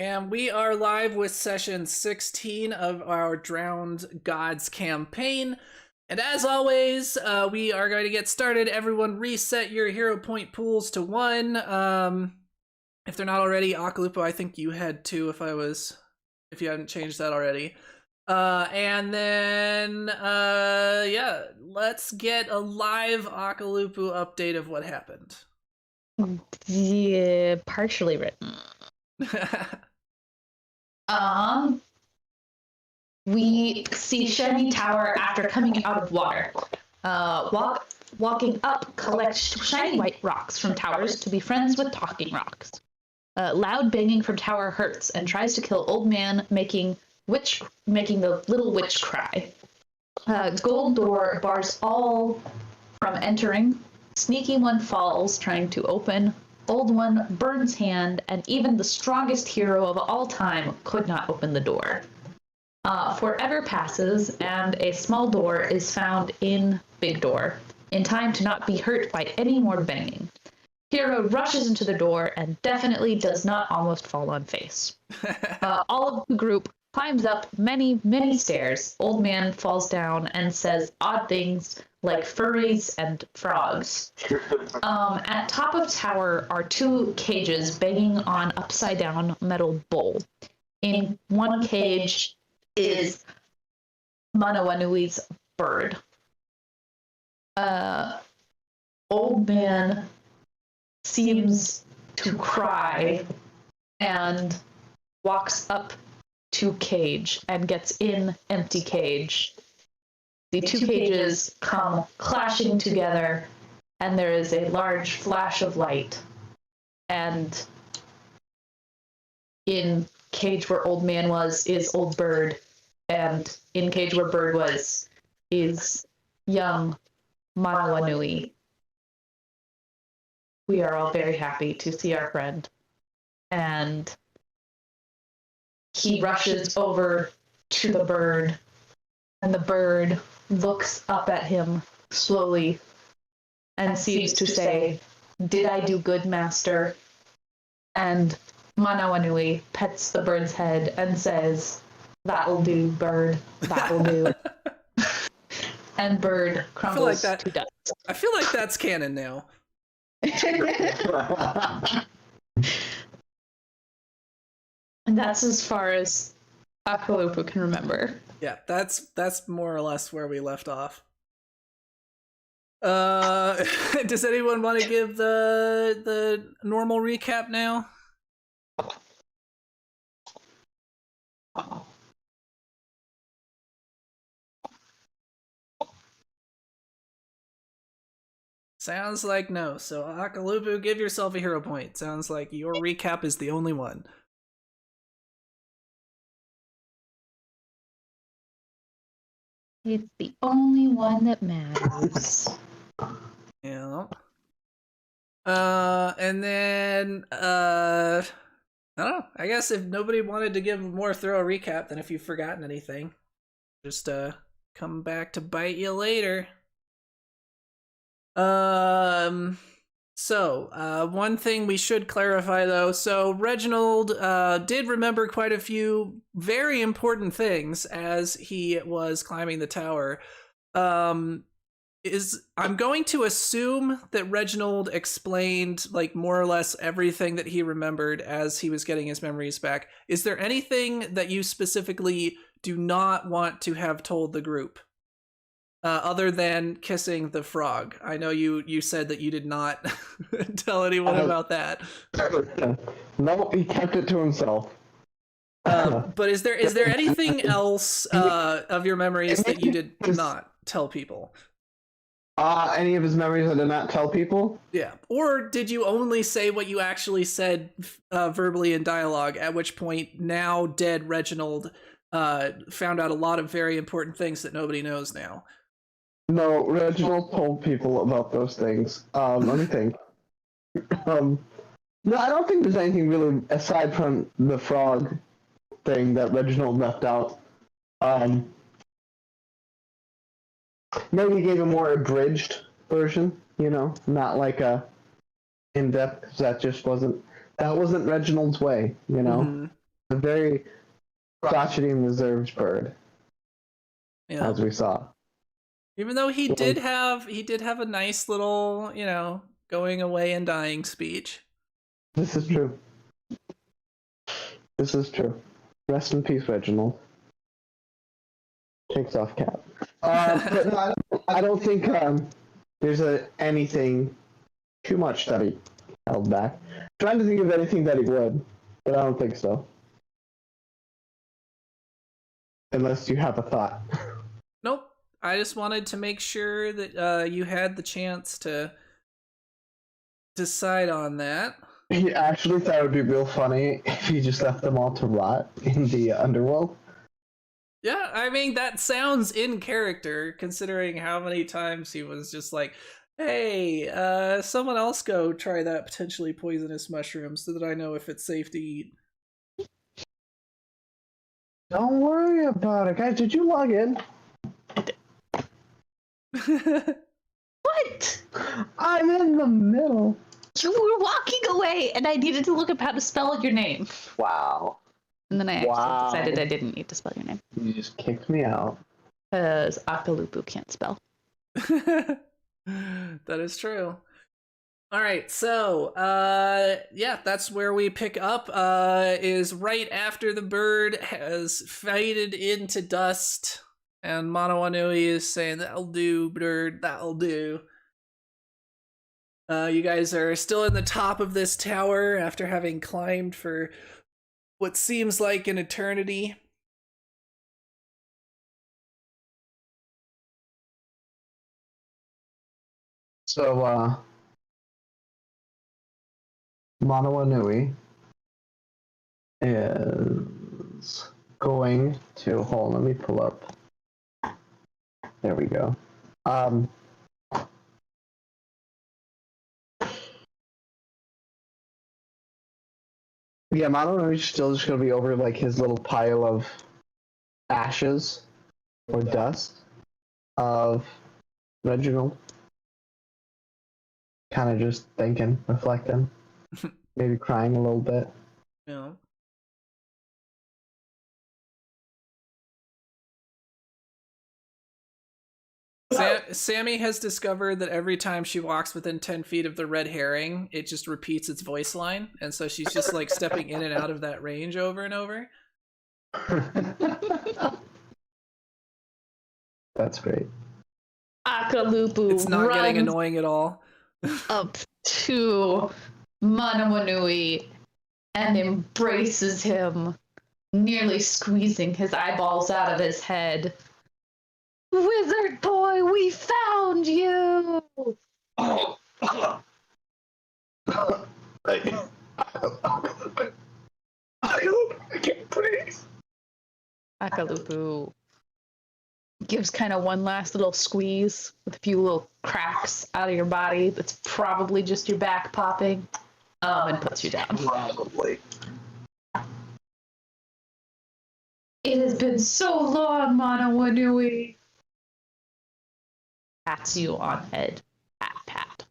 And we are live with session 16 of our Drowned Gods campaign. And as always, we are going to get started. Everyone reset your hero point pools to 1. If they're not already, Akalupo, I think you had 2 if you hadn't changed that already. And then, yeah, let's get a live Akalupo update of what happened. Yeah, partially written. We see Shiny Tower after coming out of water. Walking up, collect shiny white rocks from towers to be friends with talking rocks. Loud banging from tower hurts and tries to kill old man, making the little witch cry. Gold door bars all from entering. Sneaky one falls, trying to open. Old one burns hand, and even the strongest hero of all time could not open the door. Forever passes, and a small door is found in big door, in time to not be hurt by any more banging. Hero rushes into the door and definitely does not almost fall on face. All of the group climbs up many, many stairs. Old man falls down and says odd things like furries and frogs. At top of tower are 2 cages banging on upside down metal bowl. In one cage is Manawanui's bird. Old man seems to cry and walks up to cage and gets in empty cage. The 2 cages come clashing together, and there is a large flash of light. And in cage where old man was is old bird, and in cage where bird was is young Manawanui. We are all very happy to see our friend, and he rushes over to the bird, and the bird looks up at him slowly and seems to say, "Did I do good, master?" And Manawanui pets the bird's head and says, "That'll do, bird, that'll do." And bird crumbles to dust. I feel like that's canon now. And that's as far as Akalupo can remember. Yeah, that's more or less where we left off. Does anyone want to give the normal recap now? Sounds like no. So Akalupo, give yourself a hero point. Sounds like your recap is the only one. It's the only one that matters. Yeah. And then I don't know. I guess if nobody wanted to give a more thorough recap, then if you've forgotten anything, just come back to bite you later. One thing we should clarify though, so Reginald did remember quite a few very important things as he was climbing the tower. I'm going to assume that Reginald explained like more or less everything that he remembered as he was getting his memories back. Is there anything that you specifically do not want to have told the group? Other than kissing the frog. I know you said that you did not tell anyone about that. No, he kept it to himself. But is there anything else of your memories that you did not tell people? Any of his memories I did not tell people? Yeah. Or did you only say what you actually said verbally in dialogue, at which point now dead Reginald found out a lot of very important things that nobody knows now? No, Reginald told people about those things. Let me think. No, I don't think there's anything really aside from the frog thing that Reginald left out. Maybe he gave a more abridged version, not like a in-depth, because that wasn't Reginald's way, Mm-hmm. A very crotchety and reserved bird, Yeah. as we saw. Even though he did have a nice little, going away and dying speech. This is true. This is true. Rest in peace, Reginald. Takes off cap. But no, I don't think there's anything too much that he held back. Trying to think of anything that he would, but I don't think so. Unless you have a thought. Nope. I just wanted to make sure that you had the chance to decide on that. He actually thought it would be real funny if he just left them all to rot in the underworld. Yeah, I mean, that sounds in character, considering how many times he was just like, hey, someone else go try that potentially poisonous mushroom so that I know if it's safe to eat. Don't worry about it. Guys, did you log in? What? I'm in the middle. You were walking away, and I needed to look up how to spell your name. Wow. And then I actually decided I didn't need to spell your name. You just kicked me out. Because Akalupu can't spell. That is true. All right, so yeah, that's where we pick up. Is right after the bird has faded into dust, and Manawanui is saying, "That'll do, bird. That'll do." You guys are still in the top of this tower after having climbed for what seems like an eternity. So, Manawanui is going to hold. Let me pull up. There we go. Yeah, Manawanui's still just gonna be over like his little pile of ashes or dust of Reginald. Kind of just thinking, reflecting, maybe crying a little bit. Yeah. Sammy has discovered that every time she walks within 10 feet of the red herring, it just repeats its voice line. And so she's just like stepping in and out of that range over and over. That's great. Akalupu It's not getting annoying at all. up to Manawanui and embraces him, nearly squeezing his eyeballs out of his head. Wizard boy, we found you! I can't breathe. Akalupu gives kind of one last little squeeze with a few little cracks out of your body. That's probably just your back popping, and puts you down. Probably. It has been so long, Manawanui. Pats you on head. Pat, pat.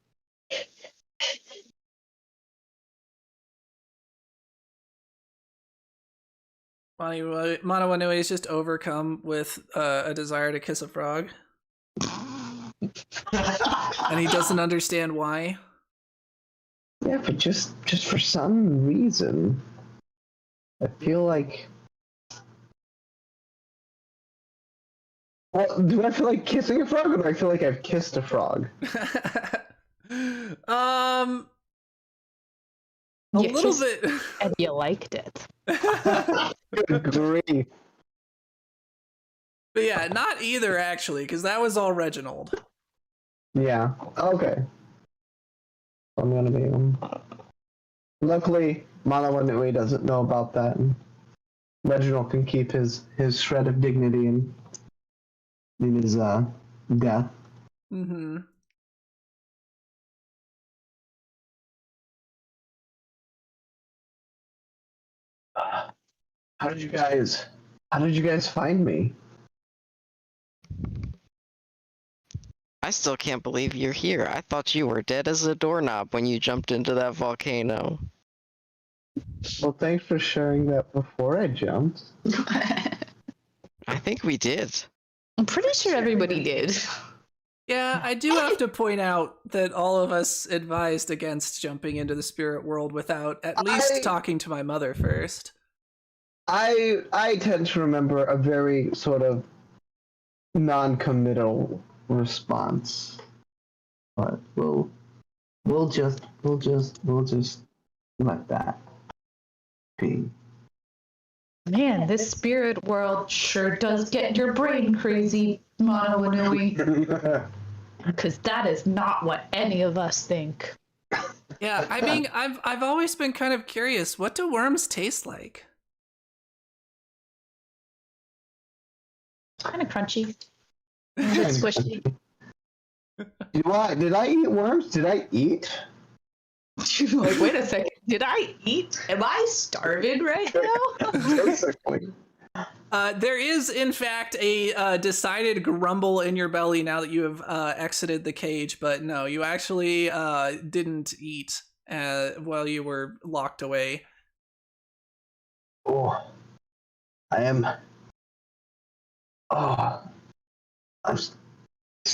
Manawanui is just overcome with a desire to kiss a frog. And he doesn't understand why. Yeah, but just for some reason, I feel like. Well, do I feel like kissing a frog, or do I feel like I've kissed a frog? A little bit. And you liked it. Good grief. But yeah, not either actually, because that was all Reginald. Yeah. Okay. I'm gonna be. Luckily, Manawanui doesn't know about that, and Reginald can keep his shred of dignity in his death. Mm-hmm. How did you guys find me? I still can't believe you're here. I thought you were dead as a doorknob when you jumped into that volcano. Well, thanks for sharing that before I jumped. I think we did. I'm pretty sure everybody did. Yeah, I do have to point out that all of us advised against jumping into the spirit world without at least talking to my mother first. I tend to remember a very sort of non-committal response, but we'll just let that be. Man, this spirit world sure does get your brain crazy, Mono Inui. Because that is not what any of us think. Yeah, I mean, I've always been kind of curious. What do worms taste like? Kind of crunchy. A bit squishy. Did I eat worms? Did I eat? You're like, wait a second. Did I eat? Am I starving right now? Basically. There is, in fact, a decided grumble in your belly now that you have exited the cage, but no, you actually didn't eat while you were locked away. Oh, I am. Oh, does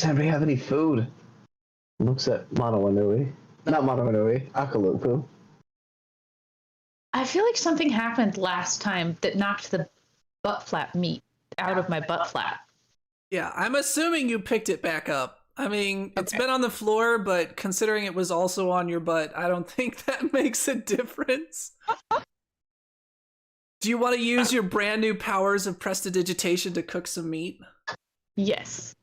anybody have any food? Looks at Mono Inui. Not Mono Inui, Akalupu. I feel like something happened last time that knocked the butt flap meat out of my butt flap. Yeah, I'm assuming you picked it back up. I mean, it's been on the floor, but considering it was also on your butt, I don't think that makes a difference. Do you want to use your brand new powers of prestidigitation to cook some meat? Yes.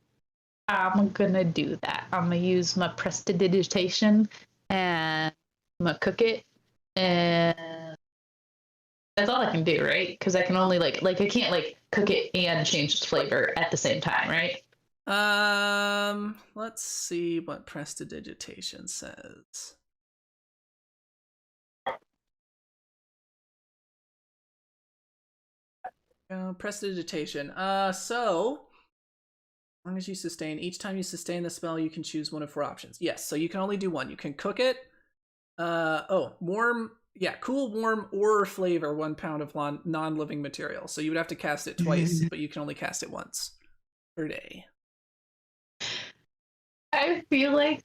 I'm gonna do that. I'm gonna use my prestidigitation and I'm gonna cook it, and that's all I can do, right? Because I can only like I can't like cook it and change its flavor at the same time, right? Let's see what prestidigitation says. Prestidigitation. So as long as you sustain, each time you sustain the spell, you can choose one of 4 options. Yes, so you can only do one. You can cook it. Warm. Yeah, cool, warm, or flavor 1 pound of non-living material. So you would have to cast it twice, but you can only cast it once per day. I feel like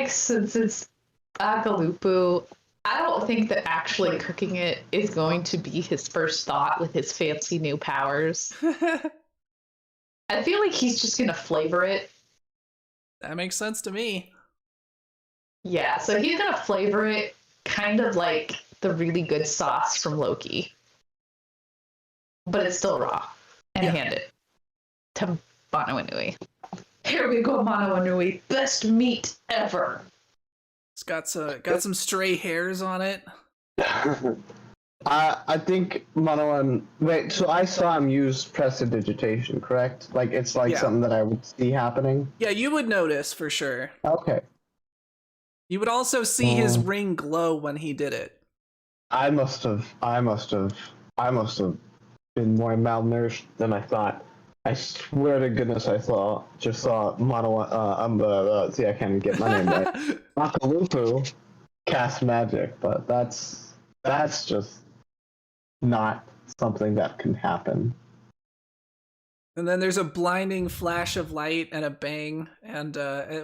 since it's Akalupu, I don't think that actually cooking it is going to be his first thought with his fancy new powers. I feel like he's just gonna flavor it. That makes sense to me. Yeah, so he's gonna flavor it kind of like the really good sauce from Loki. But it's still raw. And hand it to Mono Inui. Here we go, Mono Inui. Best meat ever. It's got some stray hairs on it. I think Mono wait, so I saw him use prestidigitation, correct? Like it's like something that I would see happening? Yeah, you would notice for sure. Okay. You would also see his ring glow when he did it. I must have been more malnourished than I thought. I swear to goodness, just saw Mono. See, I can't even get my name right. Akalupu cast magic, but that's just not something that can happen. And then there's a blinding flash of light and a bang, and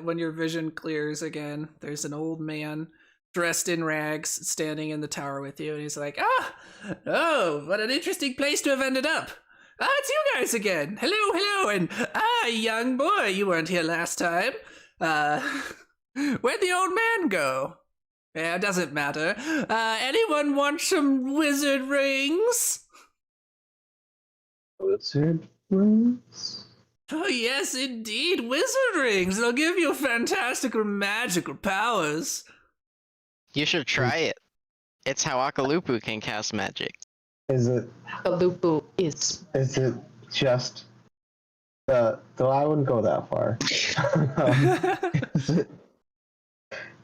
when your vision clears again, there's an old man dressed in rags standing in the tower with you, and he's like, oh, what an interesting place to have ended up. It's you guys again. Hello, and young boy, you weren't here last time. Where'd the old man go? Yeah, it doesn't matter. Anyone want some wizard rings? Wizard rings? Oh, yes, indeed. Wizard rings. They'll give you fantastic magical powers. You should try it. It's how Akalupu can cast magic. Is it? Akalupu is. Is it just? Though I wouldn't go that far.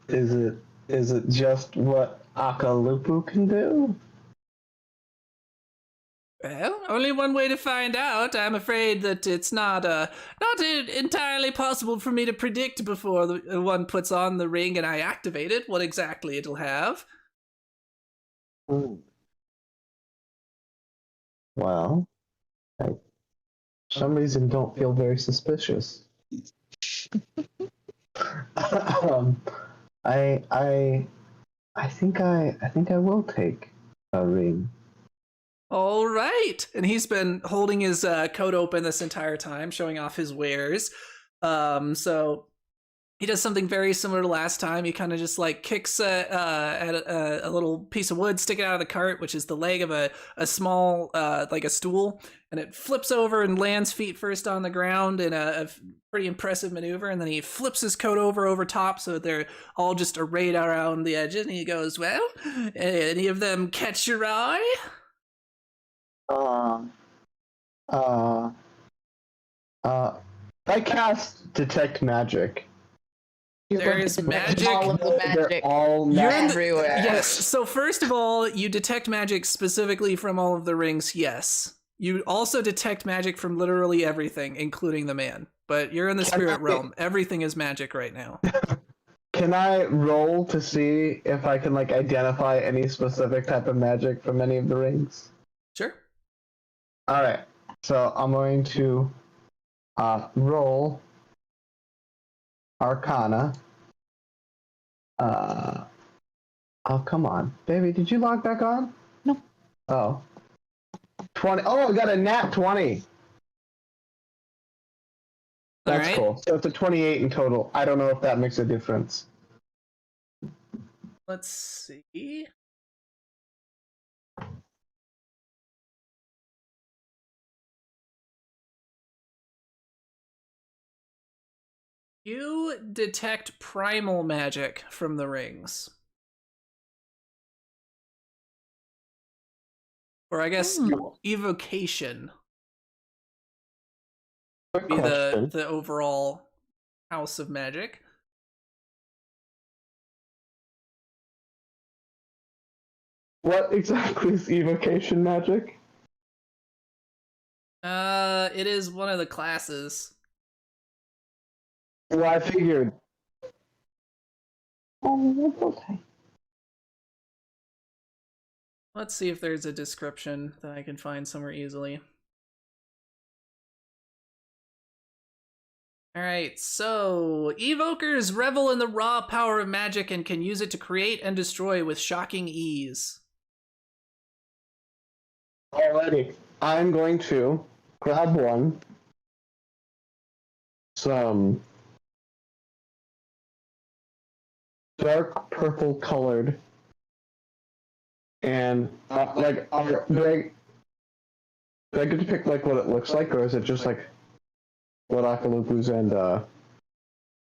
Is it just what Akalupu can do? Well, only one way to find out. I'm afraid that it's not entirely possible for me to predict before the one puts on the ring and I activate it what exactly it'll have. Hmm. Well, I, for some reason, don't feel very suspicious. um, I I think I will take a ring. All right. And he's been holding his coat open this entire time, showing off his wares. So he does something very similar to last time. He kind of just like kicks at a little piece of wood sticking out of the cart, which is the leg of a small, like a stool. And it flips over and lands feet first on the ground in a pretty impressive maneuver. And then he flips his coat over top so that they're all just arrayed around the edges. And he goes, well, any of them catch your eye? Uh, uh, I cast detect magic. You There look is at magic. all of the magic. They're all You're in magic. the- everywhere. Yes. So first of all, you detect magic specifically from all of the rings. Yes. You also detect magic from literally everything, including the man. But you're in the spirit realm. Everything is magic right now. Can I roll to see if I can like identify any specific type of magic from any of the rings? Sure. All right. So I'm going to roll Arcana. Oh, come on, baby. Did you log back on? No. Oh. 20. Oh, I got a nat 20. That's All right. cool. So it's a 28 in total. I don't know if that makes a difference. Let's see. You detect primal magic from the rings. Or I guess evocation Quick would be question. the overall house of magic. What exactly is evocation magic? It is one of the classes. Well, I figured. Oh, that's okay. Let's see if there's a description that I can find somewhere easily. Alright, so evokers revel in the raw power of magic and can use it to create and destroy with shocking ease. Alrighty. I'm going to grab one. Some dark purple colored. And like, do I get to pick like what it looks like, or is it just like what Akalupu's and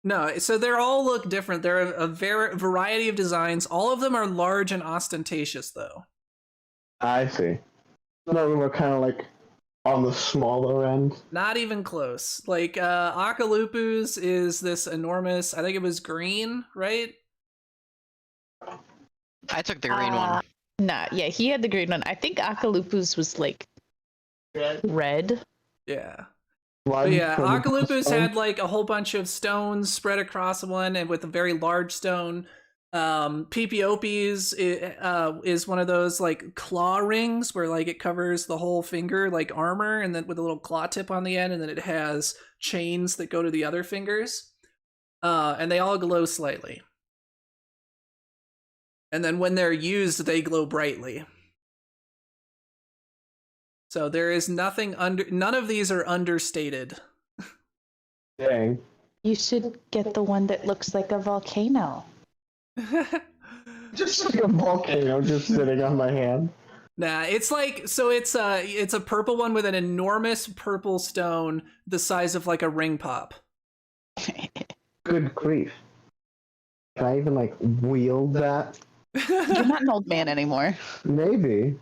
No, so they all look different. There are a variety of designs. All of them are large and ostentatious, though. I see. Some of them are kind of like on the smaller end. Not even close. Like, Akalupu's is this enormous, I think it was green, right? I took the green one. Nah, yeah, he had the green one. I think Akalupu's was like red. Yeah. Blood But yeah, from the Akalupu's stone. had like a whole bunch of stones spread across one, and with a very large stone. Ppop's is one of those like claw rings where like it covers the whole finger like armor, and then with a little claw tip on the end, and then it has chains that go to the other fingers. And they all glow slightly. And then when they're used, they glow brightly. So there is nothing none of these are understated. Dang. You should get the one that looks like a volcano. Just like a volcano just sitting on my hand. Nah, it's like, so it's a purple one with an enormous purple stone the size of like a ring pop. Good grief. Can I even like wield that? You're not an old man anymore. Maybe.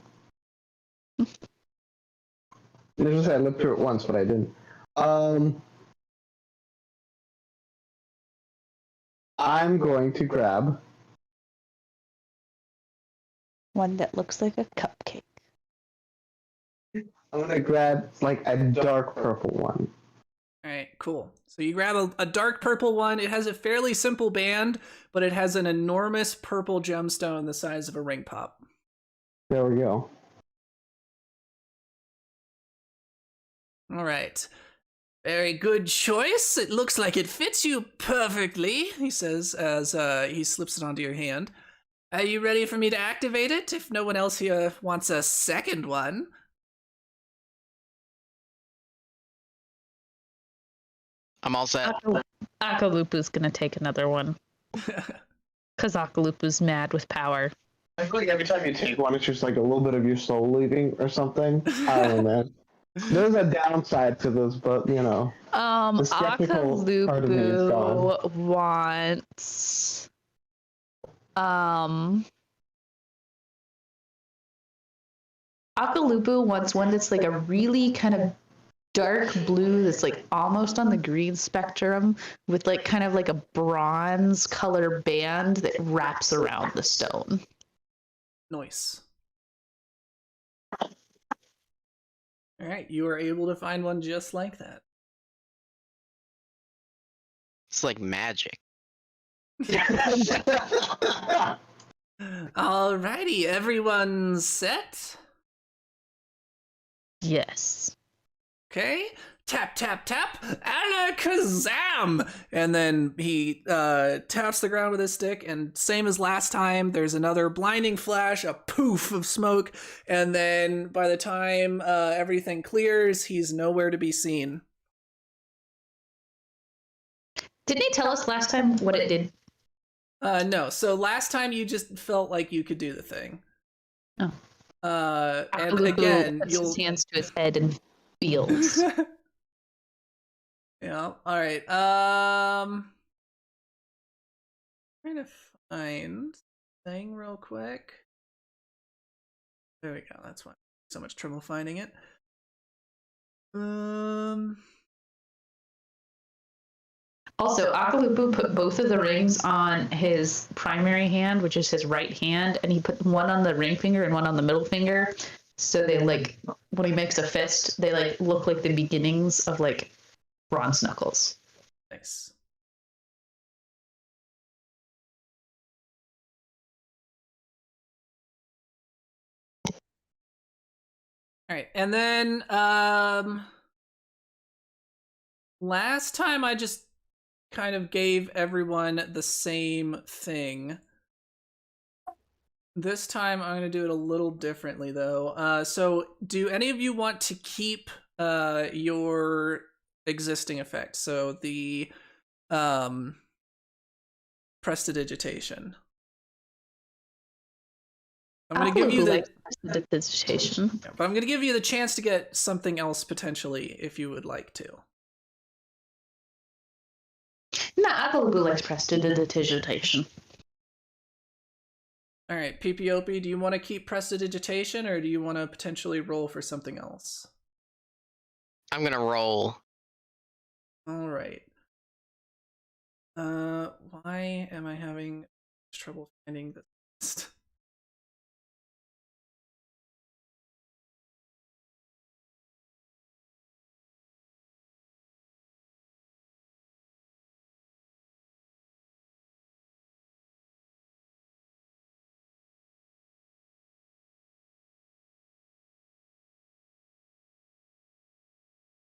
I looked through it once, but I didn't. I'm going to grab One that looks like a cupcake. I'm gonna grab like a dark purple one. All right, cool. So you grab a dark purple one. It has a fairly simple band, but it has an enormous purple gemstone the size of a ring pop. There we go. All right. Very good choice. It looks like it fits you perfectly, he says as he slips it onto your hand. Are you ready for me to activate it if no one else here wants a second one? I'm all set. Akalupu's gonna take another one. Because Akalupu's mad with power. I feel like every time you take one, it's just like a little bit of your soul leaving or something. I don't know, man. There's a downside to this, but you know. The skeptical part of me is gone. Akalupu wants Akalupu wants one that's like a really kind of dark blue that's like almost on the green spectrum with like kind of like a bronze color band that wraps around the stone. Nice. All right, you are able to find one just like that. It's like magic. Alrighty, everyone's set? Yes. Okay. Tap, tap, tap. Alakazam! And then he taps the ground with his stick, and same as last time, there's another blinding flash, a poof of smoke, and then by the time everything clears, he's nowhere to be seen. Didn't he tell us last time what it did? No. So last time you just felt like you could do the thing. Oh. And Akalupu again, puts you'll... his hands to his head and feels. Yeah, alright. Trying to find thing real quick. There we go, that's why so much trouble finding it. Also, Akalupu put both of the rings on his primary hand, which is his right hand, and he put one on the ring finger and one on the middle finger. So they like, when he makes a fist, they like look like the beginnings of like bronze knuckles. Nice. Alright, and then last time I just kind of gave everyone the same thing. This time I'm going to do it a little differently though. So do any of you want to keep your existing effect? So the prestidigitation. I'm going to give you the prestidigitation. but I'm going to give you the chance to get something else potentially if you would like to. No, Akalupu likes prestidigitation. All right, PPOP, do you want to keep prestidigitation or do you want to potentially roll for something else? I'm gonna roll. All right. Why am I having trouble finding this list?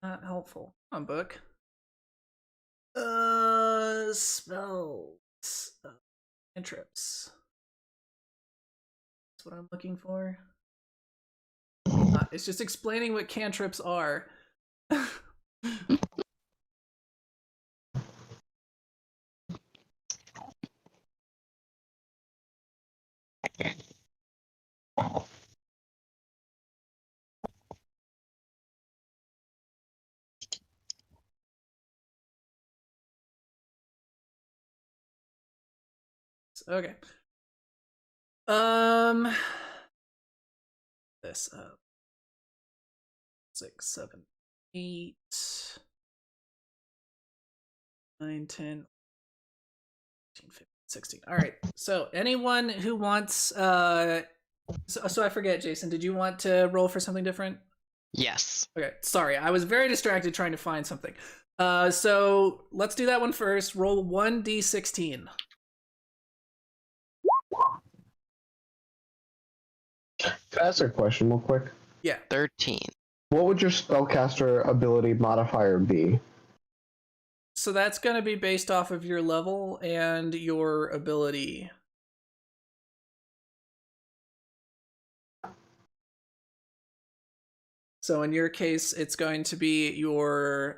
Not helpful. Come on, book. Spells. Cantrips. That's what I'm looking for. It's just explaining what cantrips are. Okay. This up. 6, 7, 8, 9, 10, 15, 16. All right. So anyone who wants so I forget, Jason, did you want to roll for something different? Yes. Okay, sorry. I was very distracted trying to find something. So let's do that one first. Roll 1d16. ask a question real quick? Yeah. 13. What would your spellcaster ability modifier be? So that's going to be based off of your level and your ability. So in your case, it's going to be your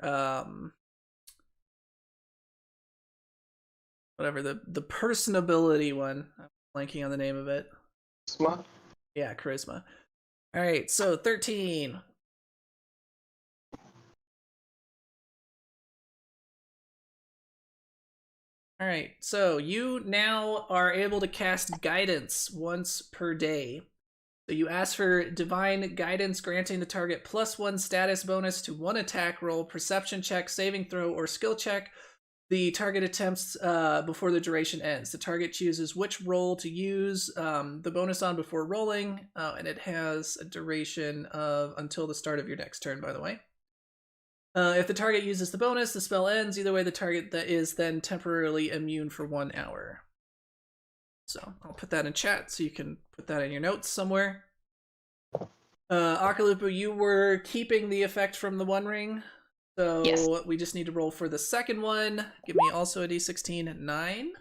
whatever the personability one. I'm blanking on the name of it. Charisma? Yeah, charisma. All right, so 13. All right, so you now are able to cast guidance once per day. So you ask for divine guidance, granting the target +1 status bonus to one attack roll, perception check, saving throw, or skill check the target attempts before the duration ends. The target chooses which roll to use the bonus on before rolling, and it has a duration of until the start of your next turn, by the way. If the target uses the bonus, the spell ends. Either way, the target that is then temporarily immune for 1 hour. So I'll put that in chat so you can put that in your notes somewhere. Akalupu, you were keeping the effect from the One Ring. So Yes. we just need to roll for the second one. Give me also a d16 at 9.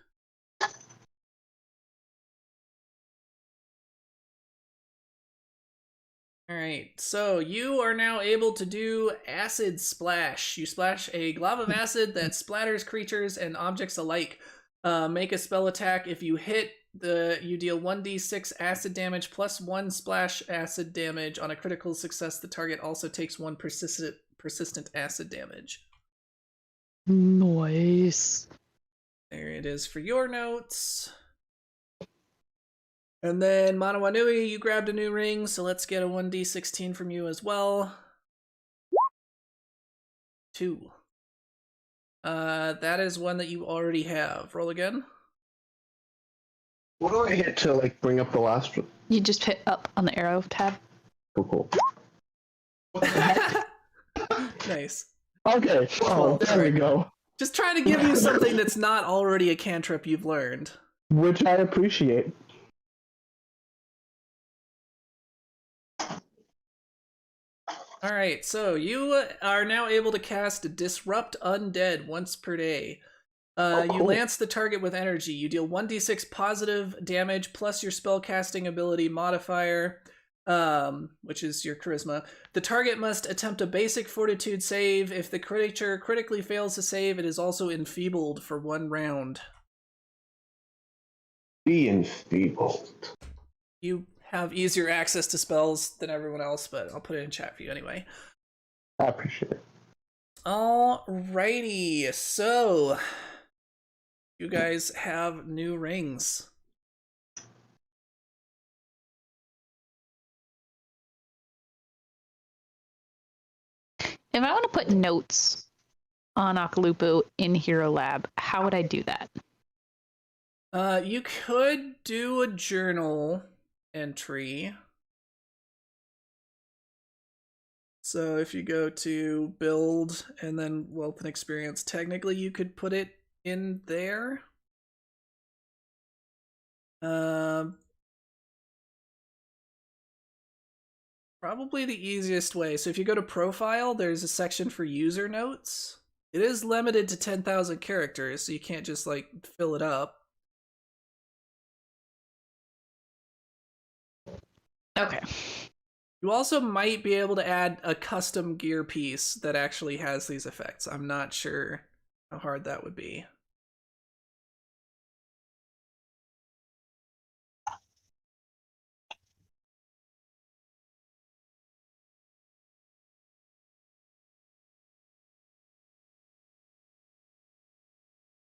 Alright, so you are now able to do Acid Splash. You splash a glob of acid that splatters creatures and objects alike. Make a spell attack. If you hit, you deal 1d6 acid damage plus 1 splash acid damage. On a critical success, the target also takes 1 persistent acid damage. Nice. There it is for your notes. And then Manawanui, you grabbed a new ring, so let's get a 1d16 from you as well. 2. That is one that you already have. Roll again. What do I hit to like bring up the last one? You just hit up on the arrow tab. Cool. Nice. Okay. Oh, there we go. Just trying to give you something that's not already a cantrip you've learned. Which I appreciate. Alright, so you are now able to cast Disrupt Undead once per day. Cool. You lance the target with energy. You deal 1d6 positive damage plus your spellcasting ability modifier, which is your charisma. The target must attempt a basic fortitude save. If the creature critically fails to save, it is also enfeebled for 1 round. Be enfeebled. You have easier access to spells than everyone else, but I'll put it in chat for you anyway. I appreciate it. Alrighty, so you guys have new rings. If I want to put notes on Akalupu in Hero Lab, how would I do that? You could do a journal entry. So if you go to build and then wealth and experience, technically you could put it in there. Probably the easiest way. So if you go to profile, there's a section for user notes. It is limited to 10,000 characters, so you can't just like fill it up. Okay. You also might be able to add a custom gear piece that actually has these effects. I'm not sure how hard that would be.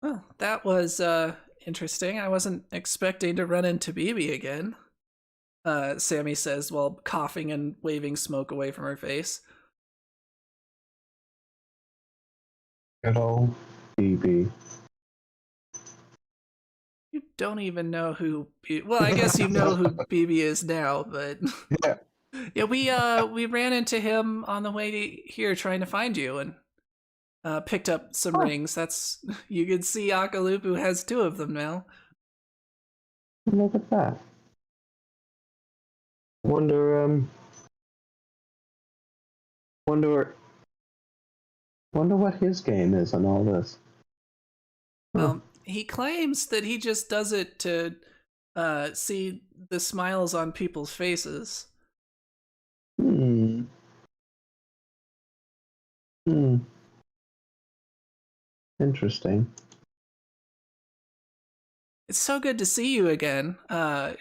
Well, that was interesting. I wasn't expecting to run into BB again. Sammy says while coughing and waving smoke away from her face. Good old BB. You don't even know who well, I guess you know who BB is now, but Yeah. Yeah, we ran into him on the way here trying to find you and picked up some rings. That's you can see Akalupu has 2 of them now. Look at that. Wonder, wonder, wonder what his game is on all this. Well, he claims that he just does it to see the smiles on people's faces. Hmm. Hmm. Interesting. It's so good to see you again,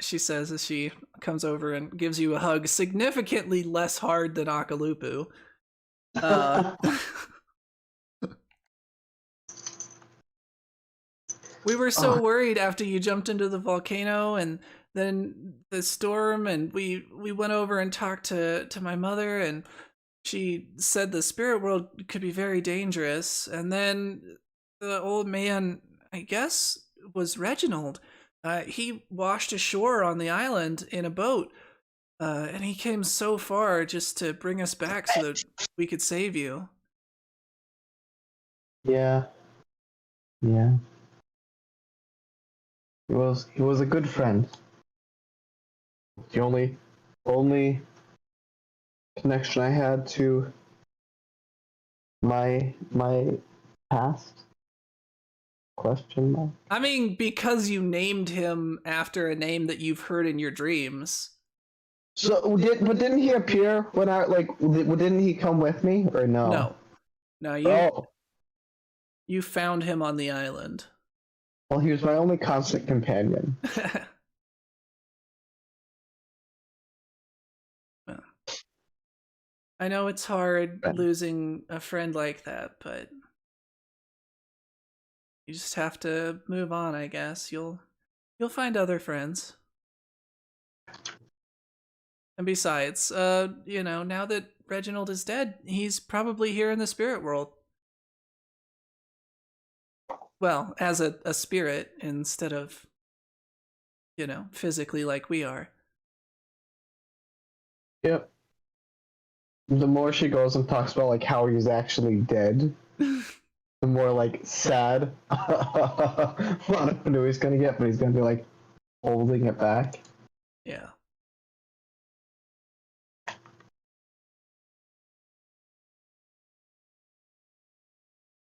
she says as she comes over and gives you a hug, significantly less hard than Akalupu. We were so worried after you jumped into the volcano and then the storm, and we went over and talked to my mother, and she said the spirit world could be very dangerous. And then the old man, I guess, was Reginald. He washed ashore on the island in a boat, and he came so far just to bring us back so that we could save you. Yeah. Yeah. He was a good friend. The only connection I had to my past? Question mark. I mean, because you named him after a name that you've heard in your dreams. So didn't he appear when I didn't he come with me or no? No, you found him on the island. Well, he was my only constant companion. I know it's hard losing a friend like that, but you just have to move on, I guess. You'll find other friends. And besides, now that Reginald is dead, he's probably here in the spirit world. Well, as a spirit instead of, physically like we are. Yep. The more she goes and talks about how he's actually dead, the more sad Monica knew he's gonna get, but he's gonna be holding it back. Yeah.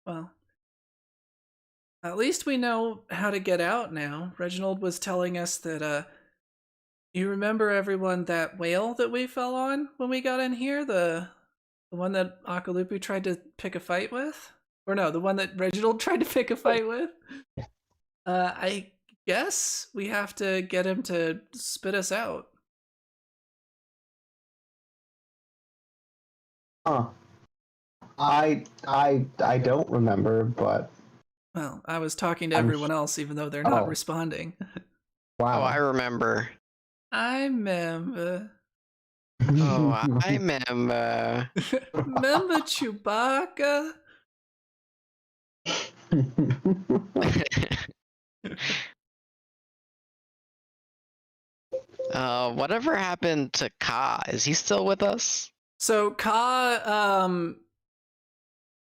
Well, at least we know how to get out now. Reginald was telling us that you remember everyone that whale that we fell on when we got in here? The one that Akalupu tried to pick a fight with? Or no, the one that Reginald tried to pick a fight with? I guess we have to get him to spit us out. Huh. I don't remember, but Well, I was talking to everyone else even though they're not responding. Wow. Oh, I remember. I remember. Oh, I remember. Remember Chewbacca? Whatever happened to Ka? Is he still with us? So Ka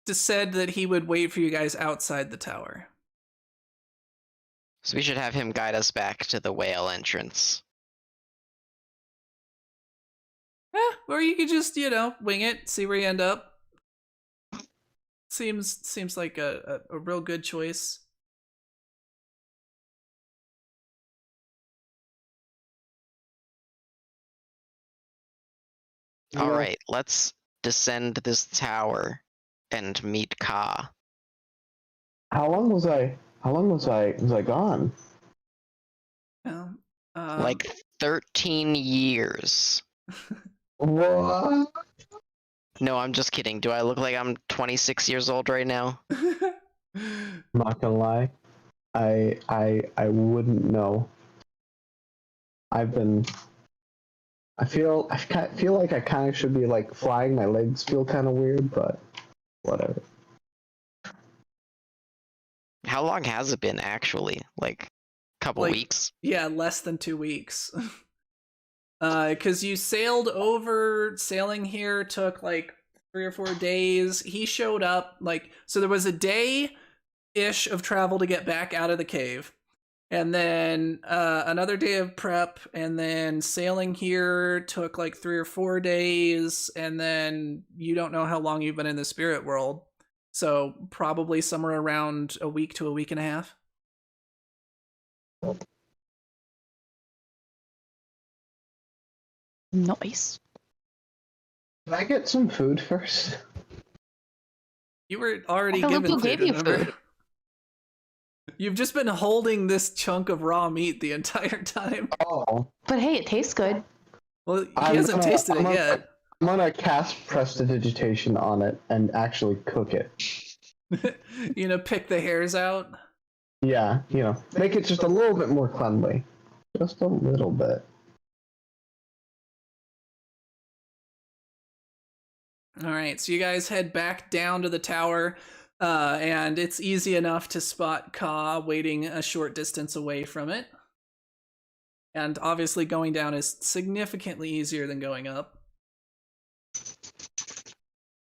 just said that he would wait for you guys outside the tower. So we should have him guide us back to the whale entrance. Or you could just, wing it, see where you end up. Seems like a real good choice. All right, let's descend this tower and meet Ka. How long was I gone? Like 13 years. What? No, I'm just kidding. Do I look like I'm 26 years old right now? I'm not gonna lie. I wouldn't know. I feel like I kind of should be flying. My legs feel kind of weird, but whatever. How long has it been actually? Like a couple weeks? Yeah, less than 2 weeks. Because you sailed over, sailing here took 3 or 4 days. He showed up so there was a day-ish of travel to get back out of the cave. And then another day of prep, and then sailing here took like 3 or 4 days, and then you don't know how long you've been in the spirit world. So probably somewhere around a week to a week and a half. Nice. Can I get some food first? You were already Philip, given who food, gave you remember? food? You've just been holding this chunk of raw meat the entire time. Oh. But hey, it tastes good. Well, he hasn't tasted it yet. I'm gonna cast Prestidigitation on it and actually cook it. Pick the hairs out. Yeah, make it just a little bit more cleanly. Just a little bit. All right, so you guys head back down to the tower, and it's easy enough to spot Ka waiting a short distance away from it. And obviously going down is significantly easier than going up.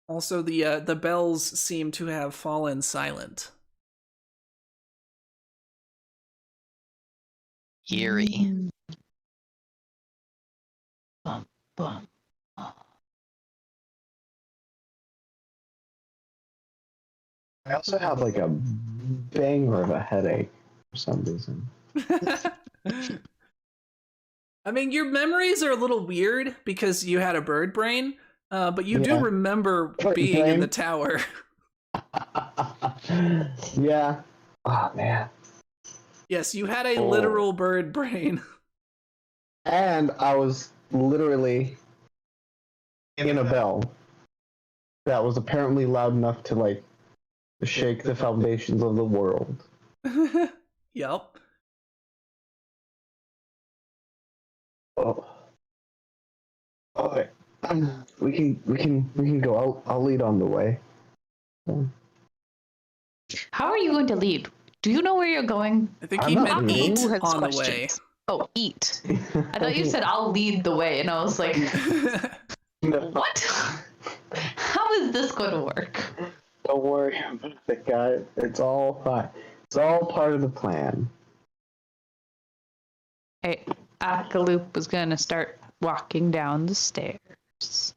Also, the bells seem to have fallen silent. Eerie. Bum, bum. I also have like a banger of a headache for some reason. I mean, your memories are a little weird because you had a bird brain, but you do remember being in the tower. Yeah. Oh, man. Yes, you had a literal bird brain. And I was literally in a bell that was apparently loud enough to, like, shake the foundations of the world. Yup. Oh. Okay. We can go. I'll lead on the way. How are you going to lead? Do you know where you're going? I think he meant eat Who has on the questions? way. Oh, eat. I thought you said I'll lead the way, and I was like, what? How is this going to work? Don't worry about it, guy. It's all fine. It's all part of the plan. Hey, Akaloop was going to start walking down the stairs.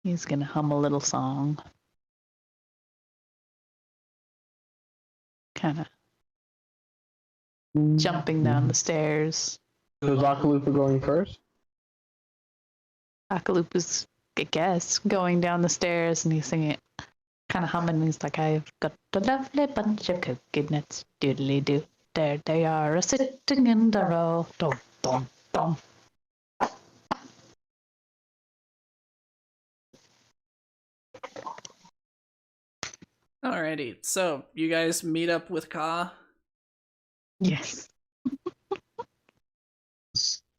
He's going to hum a little song. Kind of jumping down the stairs. So is Akalupa going first? Akaloop is, I guess, going down the stairs, and he's singing it, kind of humming. He's like, I've got a lovely bunch of coconuts, doodly doo. There they are, a sitting in the row. Dum, dum, dum. Alrighty, so you guys meet up with Ka. Yes.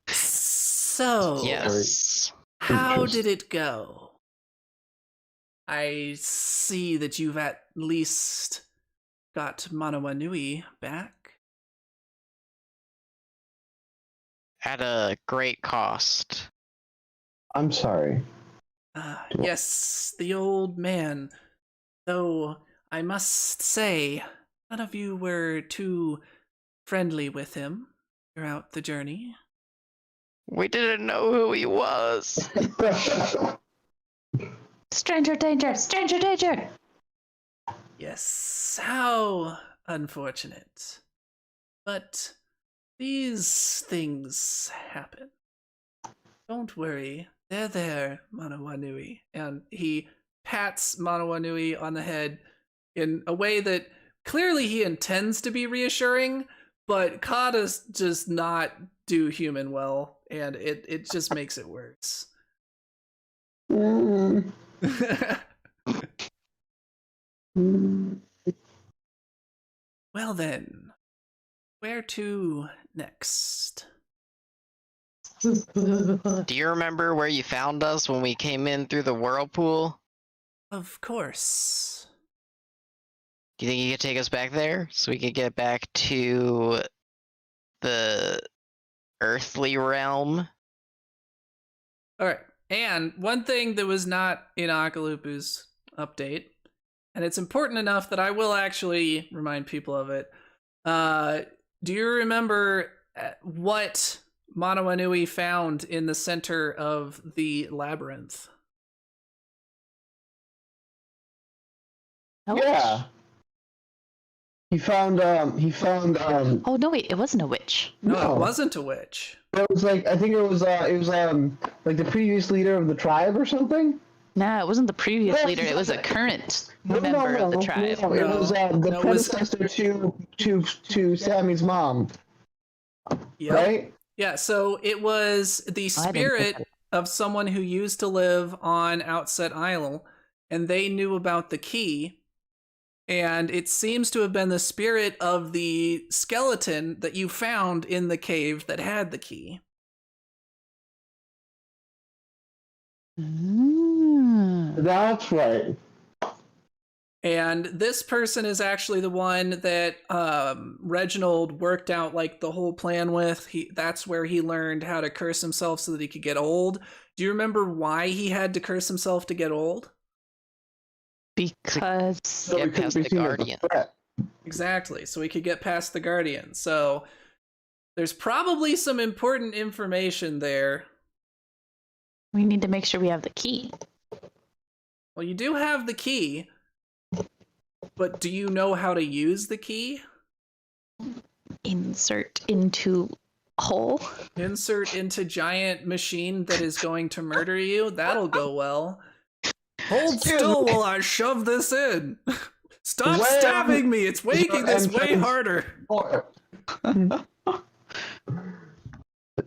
So, Yes. how did it go? I see that you've at least got Manawanui back. At a great cost. I'm sorry. Yes, the old man. Though I must say, none of you were too friendly with him throughout the journey. We didn't know who he was. Stranger danger! Stranger danger! Yes, how unfortunate. But these things happen. Don't worry, they're there, Manawanui. And he pats Manawanui on the head in a way that clearly he intends to be reassuring, but Ka does not do human well, and it just makes it worse. Well then, where to next? Do you remember where you found us when we came in through the whirlpool? Of course. Do you think you could take us back there so we could get back to the earthly realm? All right. And one thing that was not in Akalupu's update and it's important enough that I will actually remind people of it. Do you remember what Mono Anui found in the center of the labyrinth? No Yeah. witch? He found. Oh no, wait, it wasn't a witch. No, it wasn't a witch. It was like, I think it was like the previous leader of the tribe or something. No, it wasn't the previous leader. It was a current member of the tribe. No, it was the No, it was- predecessor to Sammy's mom, Yep. right? Yeah, so it was the I didn't spirit know of someone who used to live on Outset Isle, and they knew about the key. And it seems to have been the spirit of the skeleton that you found in the cave that had the key. That's right. And this person is actually the one that Reginald worked out like the whole plan with. That's where he learned how to curse himself so that he could get old. Do you remember why he had to curse himself to get old? Because So Get we couldn't past be the seen as a Guardian. threat. Exactly, so he could get past the Guardian. So there's probably some important information there. we need to make sure we have the key. Well, you do have the key, but do you know how to use the key? Insert into hole. Insert into giant machine that is going to murder you? That'll go well. Hold still while I shove this in. Stop Where- stabbing me. It's making this way entrance- harder.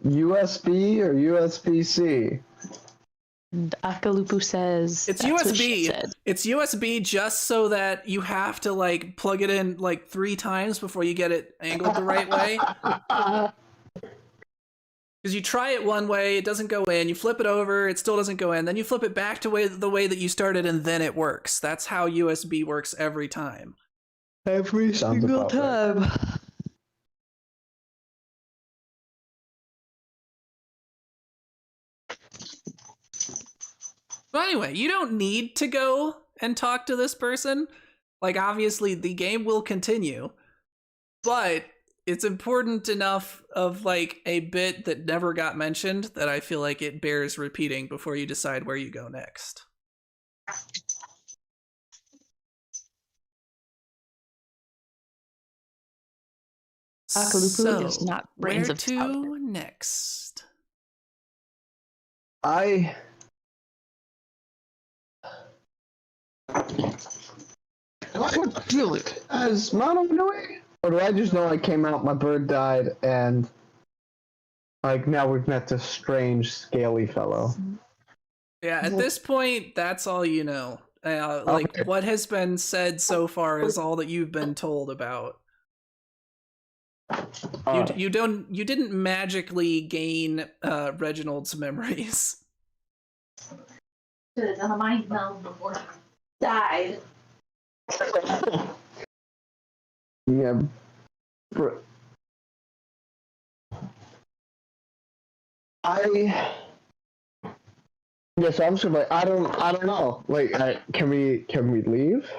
USB or USB-C? And Akalupu says It's that's what she USB. said. It's USB just so that you have to like plug it in like 3 times before you get it angled the right way. Because you try it one way, it doesn't go in. You flip it over, it still doesn't go in. Then you flip it back to the way that you started, and then it works. That's how USB works every time. Every Sounds about right. time. But anyway, you don't need to go and talk to this person. Like, obviously, the game will continue. But it's important enough of, like, a bit that never got mentioned that I feel like it bears repeating before you decide where you go next. Akalupu is not brains where of to powder. next? I do I feel it as Mono Anui? Or do I just know I came out, my bird died, and like now we've met this strange, scaly fellow? Yeah, at this point, that's all you know. Like, Okay. what has been said so far is all that you've been told about. You didn't magically gain Reginald's memories. Should have done a mind meld before I died. Yeah. Yeah, so I'm sort of like, I don't know. Like, can we leave?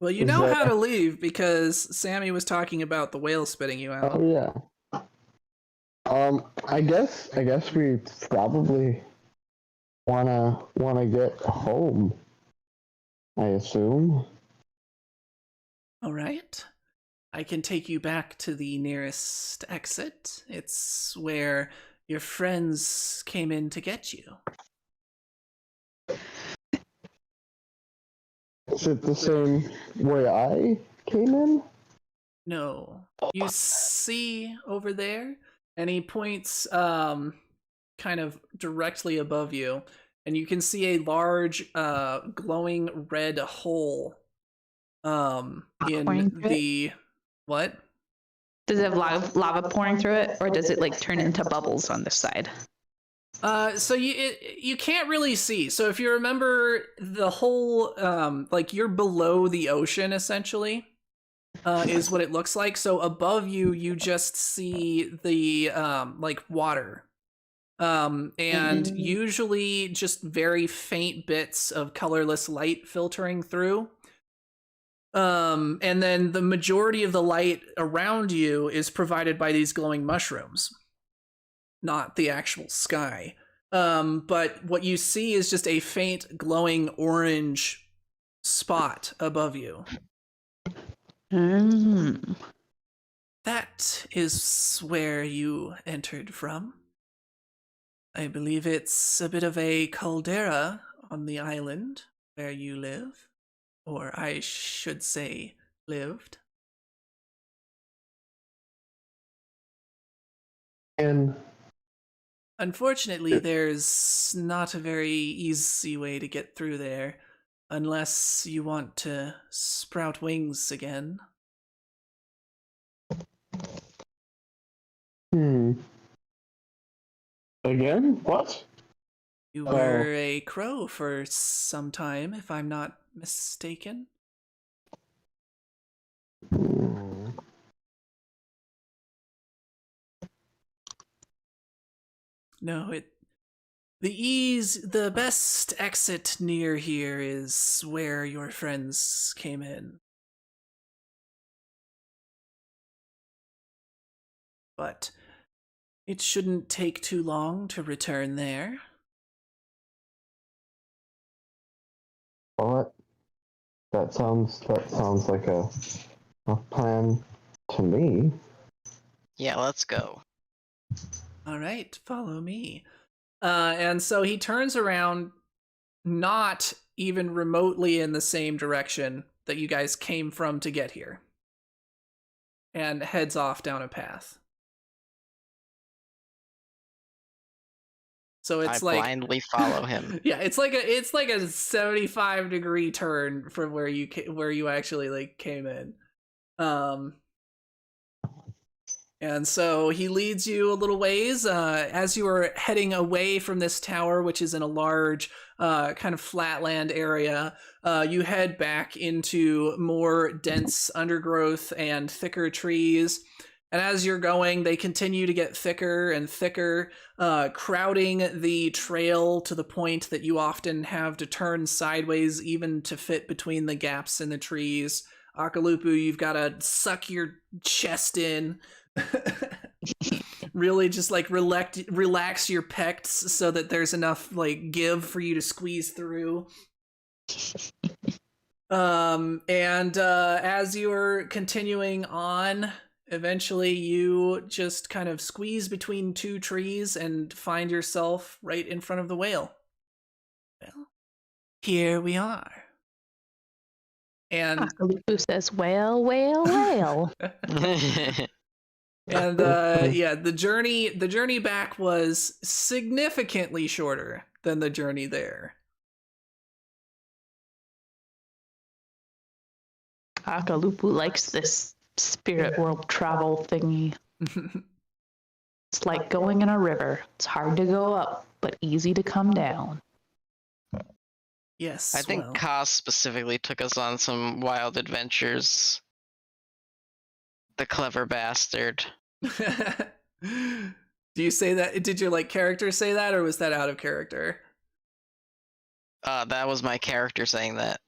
Well, you Is know that- how to leave because Sammy was talking about the whale spitting you out. Oh yeah. I guess we probably wanna get home. I assume. All right. I can take you back to the nearest exit. It's where your friends came in to get you. Is it the same way I came in? No. You see over there? And he points kind of directly above you, and you can see a large glowing red hole in Pouring through the what? Does it have lava pouring through it, or does it like turn into bubbles on this side? So you can't really see. So if you remember the whole like you're below the ocean essentially. Is what it looks like. So above you, you just see the like water. And usually just very faint bits of colorless light filtering through. And then the majority of the light around you is provided by these glowing mushrooms, not the actual sky. But what you see is just a faint glowing orange spot above you. That is where you entered from. I believe it's a bit of a caldera on the island where you live. Or I should say, lived. And Unfortunately, there's not a very easy way to get through there, unless you want to sprout wings again. Again? What? You were a crow for some time, if I'm not mistaken. No, the best exit near here is where your friends came in. But it shouldn't take too long to return there. What? That sounds like a plan to me. Yeah, let's go. All right, follow me. And so he turns around, not even remotely in the same direction that you guys came from to get here, and heads off down a path. So it's I blindly follow him. Yeah, it's like a 75-degree turn from where you actually came in. And so he leads you a little ways as you are heading away from this tower, which is in a large kind of flatland area. You head back into more dense undergrowth and thicker trees. And as you're going, they continue to get thicker and thicker, crowding the trail to the point that you often have to turn sideways even to fit between the gaps in the trees. Akalupu, you've got to suck your chest in. Really just relax your pecs so that there's enough give for you to squeeze through. And as you're continuing on, eventually you just kind of squeeze between two trees and find yourself right in front of the whale. Well, here we are. And Akalupu says, "Whale, whale, whale." And yeah, the journey back was significantly shorter than the journey there. Akalupu likes this spirit world travel thingy. It's like going in a river. It's hard to go up, but easy to come down. Yes, I think Ka specifically took us on some wild adventures. The clever bastard. Do you say that? Did your character say that, or was that out of character? That was my character saying that.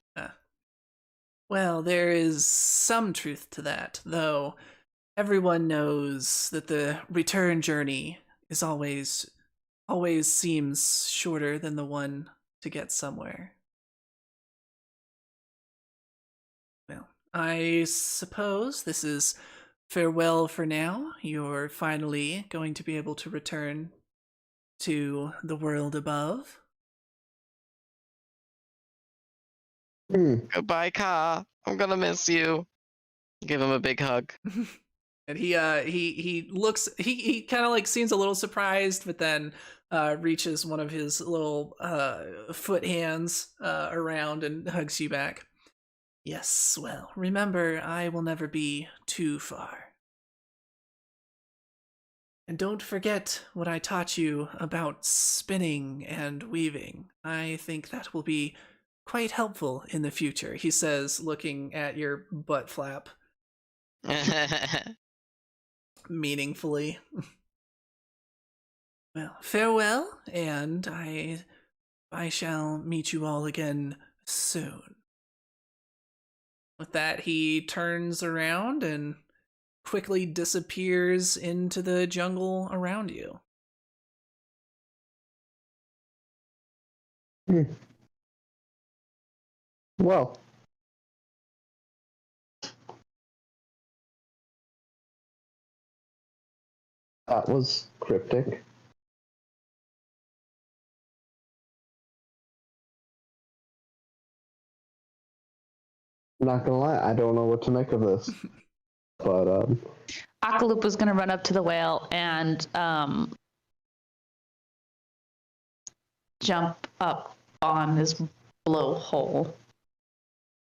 Well, there is some truth to that, though everyone knows that the return journey is always seems shorter than the one to get somewhere. Well, I suppose this is farewell for now. You're finally going to be able to return to the world above. Goodbye, Ka. I'm gonna miss you. Give him a big hug. And he looks, he kind of seems a little surprised, but then reaches one of his little foot hands around and hugs you back. Yes, well, remember, I will never be too far. And don't forget what I taught you about spinning and weaving. I think that will be quite helpful in the future, he says, looking at your butt flap meaningfully. Well, farewell, and I shall meet you all again soon. With that, he turns around and quickly disappears into the jungle around you. Well, that was cryptic. Not gonna lie, I don't know what to make of this. But Akalupa's gonna run up to the whale and jump up on his blowhole.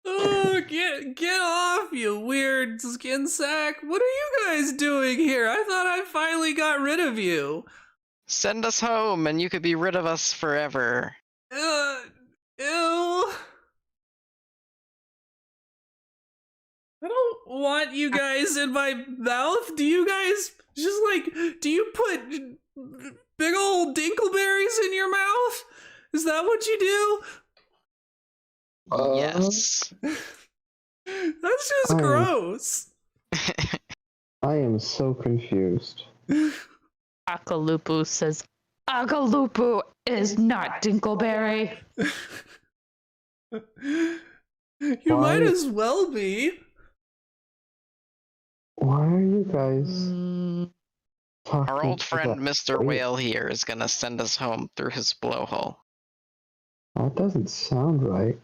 Oh, get off, you weird skin sack. What are you guys doing here? I thought I finally got rid of you. Send us home and you could be rid of us forever. Ew. I don't want you guys in my mouth. Do you guys just like, do you put big old dinkleberries in your mouth? Is that what you do? Yes. That's just gross. I am so confused. Akalupu says, Akalupu is not Dinkleberry. You might as well be. Why are you guys talking? Our old friend about Mr. Whale here is gonna send us home through his blowhole. That doesn't sound right.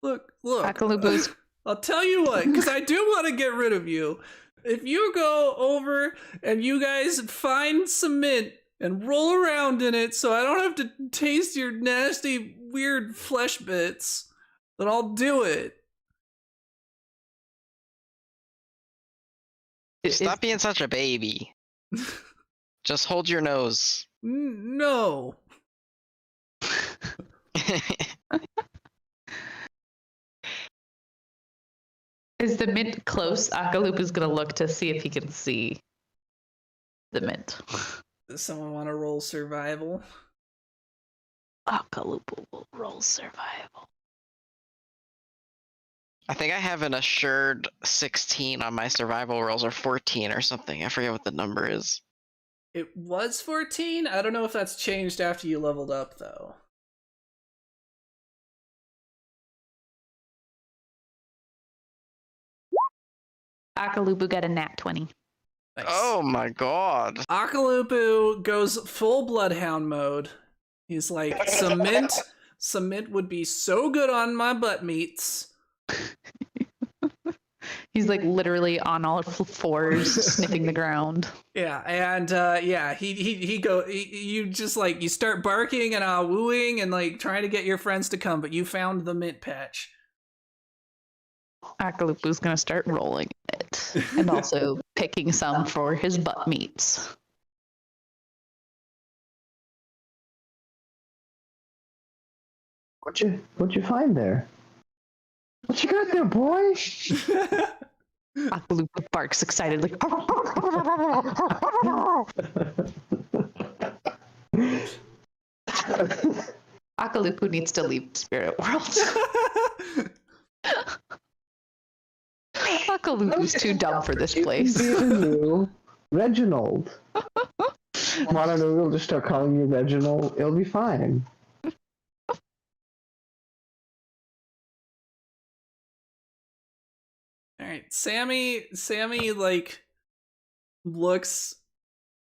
Look. Akalupu's I'll tell you what, because I do want to get rid of you. If you go over and you guys find some mint and roll around in it so I don't have to taste your nasty, weird flesh bits, then I'll do it. Stop being such a baby. Just hold your nose. No. Is the mint close? Akalupu's gonna look to see if he can see the mint. Does someone want to roll survival? Akalupu will roll survival. I think I have an assured 16 on my survival rolls, or 14 or something. I forget what the number is. It was 14? I don't know if that's changed after you leveled up, though. Akalupu got a nat 20. Nice. Oh my god. Akalupu goes full Bloodhound mode. He's like, cement would be so good on my butt meats. He's like literally on all fours, sniffing the ground. Yeah, and you just like, you start barking and wooing and like trying to get your friends to come, but you found the mint patch. Akalupu's gonna start rolling it and also picking some for his butt meats. What'd you find there? What you got there, boy? Akalupu barks excitedly. Akalupu needs to leave Spirit World. Akalupu's too dumb for this place. You, Reginald. Why don't we just start calling you Reginald? It'll be fine. All right, Sammy like looks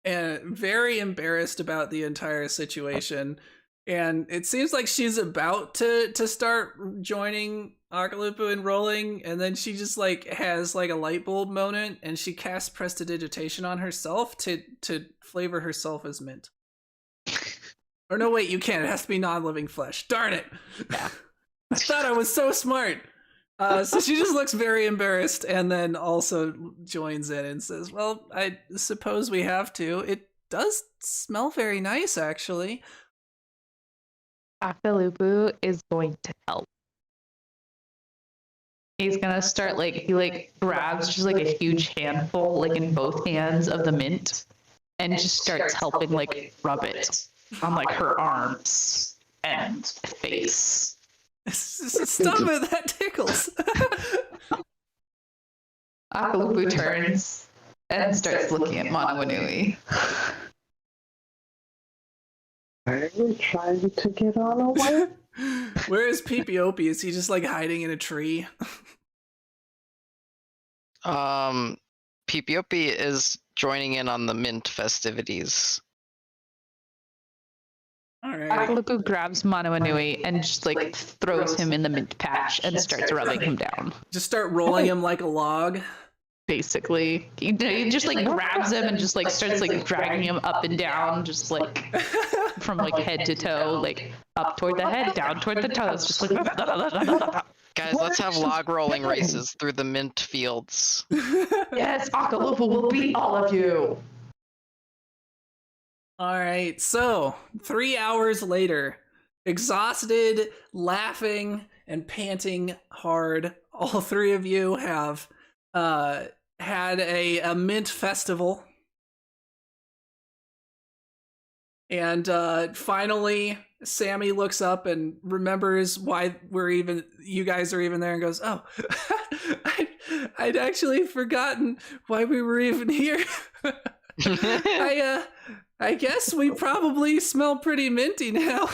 and very embarrassed about the entire situation, and it seems like she's about to start joining Akalupu and rolling, and then she just like has like a light bulb moment, and she casts prestidigitation on herself to flavor herself as mint. Or no, wait, you can't. It has to be non-living flesh. Darn it! Yeah. I thought I was so smart. So she just looks very embarrassed and then also joins in and says, well, I suppose we have to. It does smell very nice, actually. Akalupu is going to help. He's gonna start he grabs just like a huge handful in both hands of the mint and just starts helping rub it on her arms and face. Stop it, that tickles. Akalupu turns and starts looking at Manawanui. Are you trying to get on a way? Where is Peepiopi? Is he just hiding in a tree? Peepiopi is joining in on the mint festivities. Alright. Akalupu grabs Manawanui and just throws him in the mint patch and starts rubbing him down. Just start rolling him like a log. Basically, he just grabs him and just starts dragging him up and down, just from head to toe, up toward the head, down toward the toes, just Guys, let's have log rolling races through the mint fields. Yes, Akalupu will beat all of you. Alright, so 3 hours later, exhausted, laughing, and panting hard, all three of you have had a mint festival. And finally, Sammy looks up and remembers why you guys are even there, and goes, "Oh, I'd actually forgotten why we were even here. I guess we probably smell pretty minty now."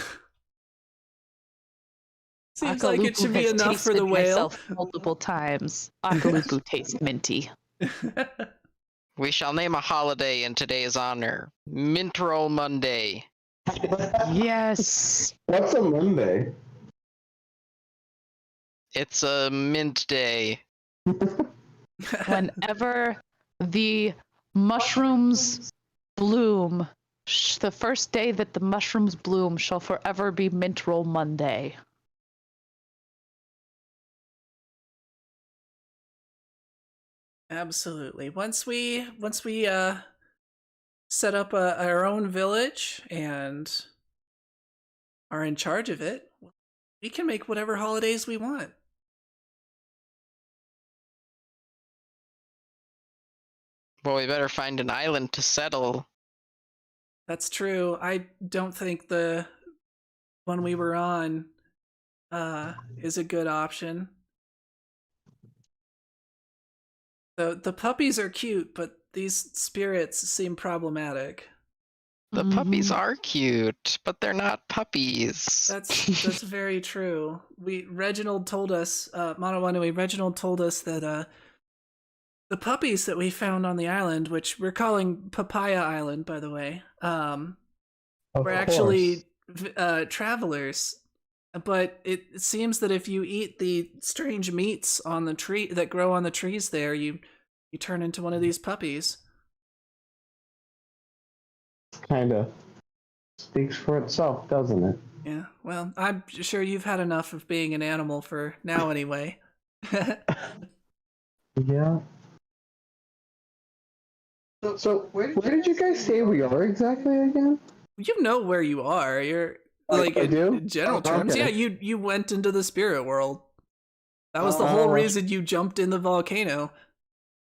Seems like it should be enough for the whale. Multiple times. Akalupu tastes minty. We shall name a holiday in today's honor. Mint Roll Monday. Yes. What's a Monday? It's a mint day. Whenever the mushrooms bloom, the first day that the mushrooms bloom shall forever be Mint Roll Monday. Absolutely. Once we set up our own village and are in charge of it, we can make whatever holidays we want. Well, we better find an island to settle. That's true. I don't think the one we were on is a good option. The puppies are cute, but these spirits seem problematic. The puppies are cute, but they're not puppies. That's very true. Reginald told us, Reginald told us that the puppies that we found on the island, which we're calling Papaya Island, by the way, were actually travelers. But it seems that if you eat the strange meats on the tree that grow on the trees there, you turn into one of these puppies. Kinda speaks for itself, doesn't it? Yeah, well, I'm sure you've had enough of being an animal for now anyway. Yeah. So where did you guys say we are exactly again? You know where you are. You're I do? in general terms. Okay. Yeah, you went into the spirit world. That was the whole reason you jumped in the volcano.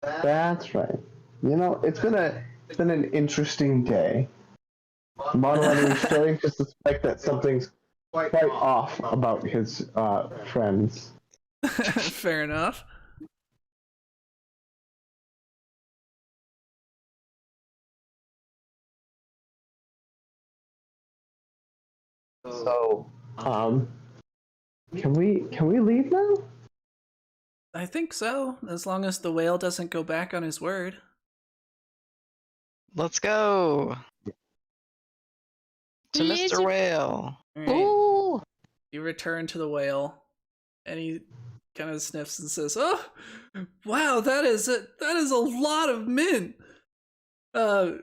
That's right. You know, it's been an interesting day. Monolith is starting to suspect that something's quite off about his friends. Fair enough. So, can we leave now? I think so, as long as the whale doesn't go back on his word. Let's go to Mr. Whale. All right. Ooh! You return to the whale, and he kind of sniffs and says, "Oh, wow, that is a lot of mint. I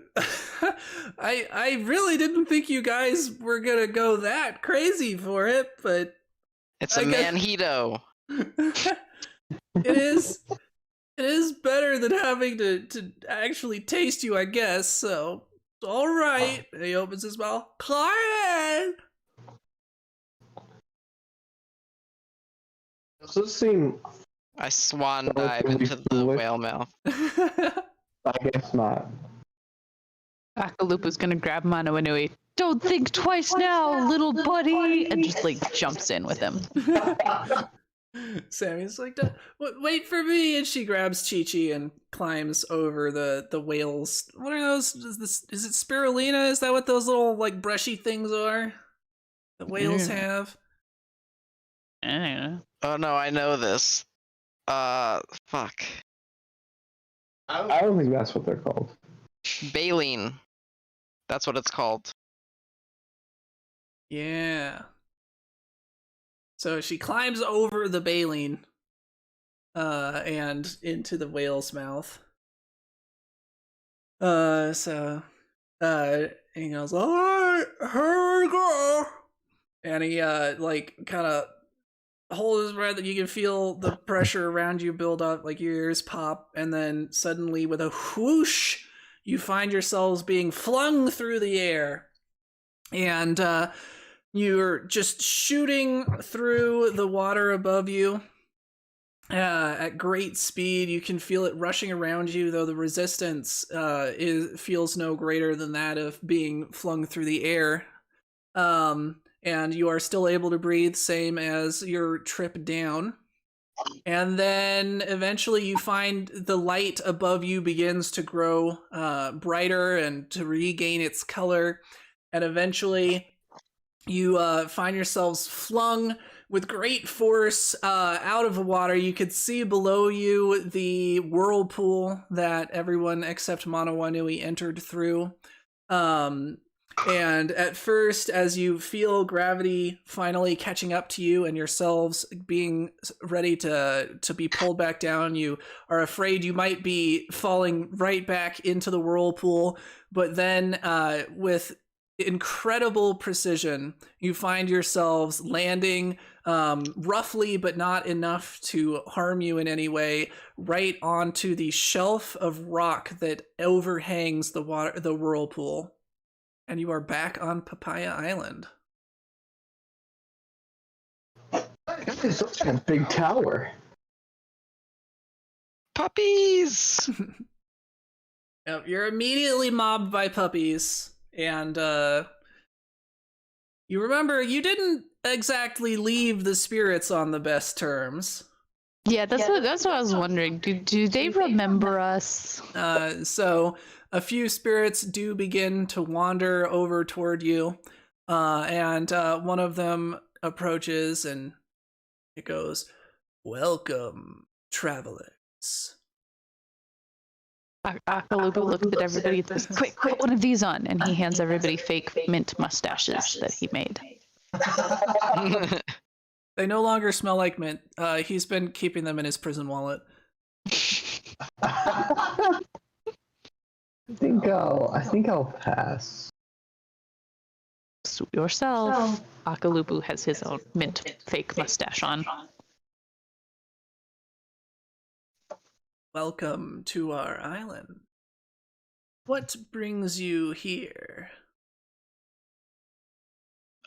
really didn't think you guys were gonna go that crazy for it, but It's a manhito. It is better than having to actually taste you, I guess. So, all right." And he opens his mouth. Client. Does this seem I swan Oh, dive it's into the foolish. whale mouth. I guess not. Akalupa's gonna grab Manoanui. Don't think twice now, little buddy! And just like jumps in with him. Sammy's like, wait for me, and she grabs Chi-Chi and climbs over the whales. What are those? Is it spirulina? Is that what those little like brushy things are that whales have? I don't know. Oh no, I know this. Fuck. I don't think that's what they're called. Baleen. That's what it's called. Yeah. So she climbs over the baleen, and into the whale's mouth. And he goes, all right, here we go. And he, like, kind of holds his breath, and you can feel the pressure around you build up, like your ears pop, and then suddenly, with a whoosh, you find yourselves being flung through the air. And, you're just shooting through the water above you at great speed. You can feel it rushing around you, though the resistance feels no greater than that of being flung through the air. And you are still able to breathe, same as your trip down. And then eventually you find the light above you begins to grow brighter and to regain its color. And eventually you find yourselves flung with great force out of the water. You could see below you the whirlpool that everyone except Manowanui entered through. And at first, as you feel gravity finally catching up to you and yourselves being ready to be pulled back down, you are afraid you might be falling right back into the whirlpool. But then with incredible precision, you find yourselves landing roughly but not enough to harm you in any way, right onto the shelf of rock that overhangs the whirlpool, and you are back on Papaya Island. It's such a big tower. Puppies! Yep, you're immediately mobbed by puppies. And you remember you didn't exactly leave the spirits on the best terms. Yeah, that's what I was wondering. Do they remember us? So a few spirits do begin to wander over toward you, and one of them approaches and it goes, "Welcome, travelers." Akalupa looks at everybody and says, quick, put one of these on. And he hands everybody fake mint mustaches that he made. They no longer smell like mint. He's been keeping them in his prison wallet. I think I'll pass. Suit yourself. Akalupu has his own mint fake mustache on. Welcome to our island. What brings you here?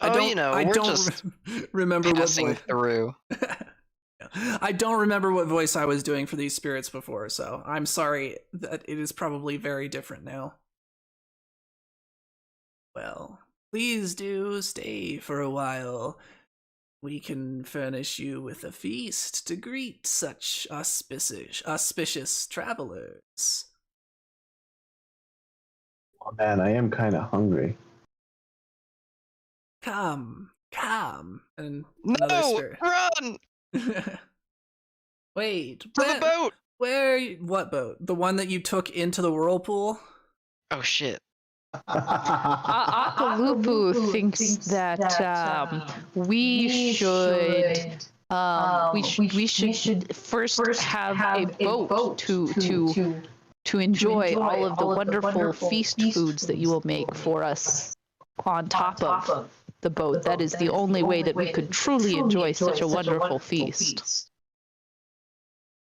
I don't just remember what passing voice. through. I don't remember what voice I was doing for these spirits before, so I'm sorry that it is probably very different now. Well, please do stay for a while. We can furnish you with a feast to greet such auspicious travelers. Oh man, I am kind of hungry. Come. And another No! spirit. Run! Wait, To the boat! what boat? The one that you took into the whirlpool? Oh shit. Akalupu thinks that we should first have a boat to enjoy all of the wonderful feast foods that you will make for us on top of the boat. That is the only way that we could truly enjoy such a wonderful feast.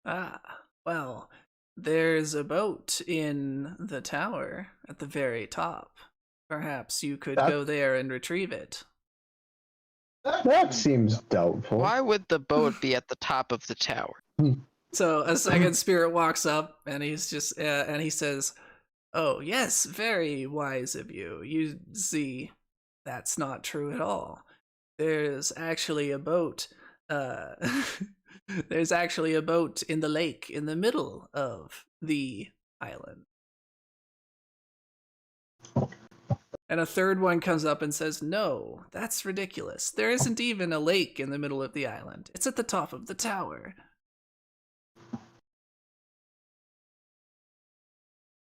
Ah, well, there's a boat in the tower at the very top. Perhaps you could go there and retrieve it. That seems doubtful. Why would the boat be at the top of the tower? So a second spirit walks up, and he's just and he says, "Oh yes, very wise of you. You see, that's not true at all. There's actually a boat. Uh, there's actually a boat in the lake in the middle of the island." And a third one comes up and says, "No, that's ridiculous. There isn't even a lake in the middle of the island. It's at the top of the tower."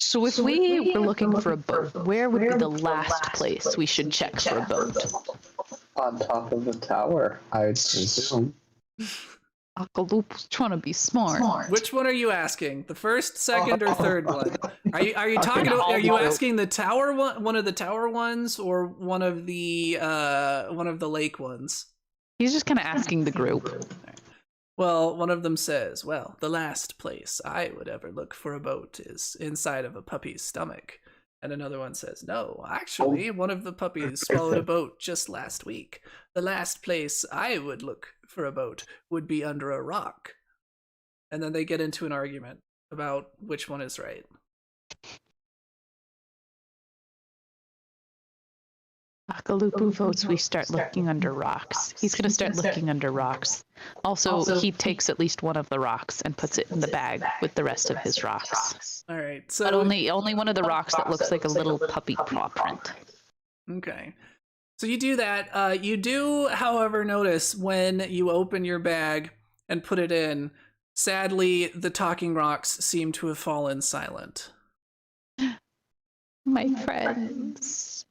So if we were looking for a boat, where would be the last place we should check for a boat? On top of the tower, I'd presume. Akaloop's trying to be smart. Which one are you asking? The first, second, or third one? Are you talking? Are you asking the tower one of the tower ones, or one of the lake ones? He's just kind of asking the group. Well, one of them says, "Well, the last place I would ever look for a boat is inside of a puppy's stomach." And another one says, "No, actually, one of the puppies swallowed a boat just last week. The last place I would look for a boat would be under a rock." And then they get into an argument about which one is right. Akalupu votes we start looking under rocks. He's going to start looking under rocks. Also, he takes at least one of the rocks and puts it in the bag with the rest of his rocks. All right, so But only one of the rocks that looks like a little puppy paw print. Okay. So you do that. You do, however, notice when you open your bag and put it in, sadly, the talking rocks seem to have fallen silent. My friends.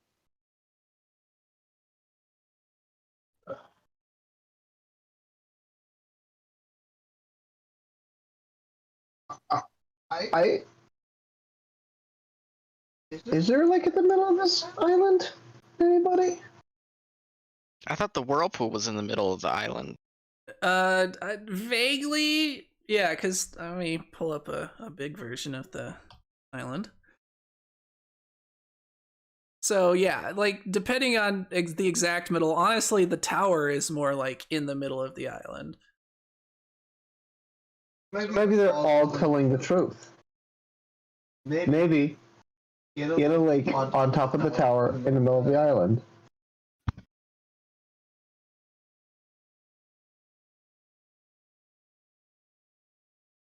I Is there a lake at the middle of this island? Anybody? I thought the whirlpool was in the middle of the island. Vaguely, yeah, because let me pull up a big version of the island. So yeah, like depending on the exact middle, honestly, the tower is more like in the middle of the island. Maybe they're all telling the truth. Maybe get a lake on top of the tower in the middle of the island.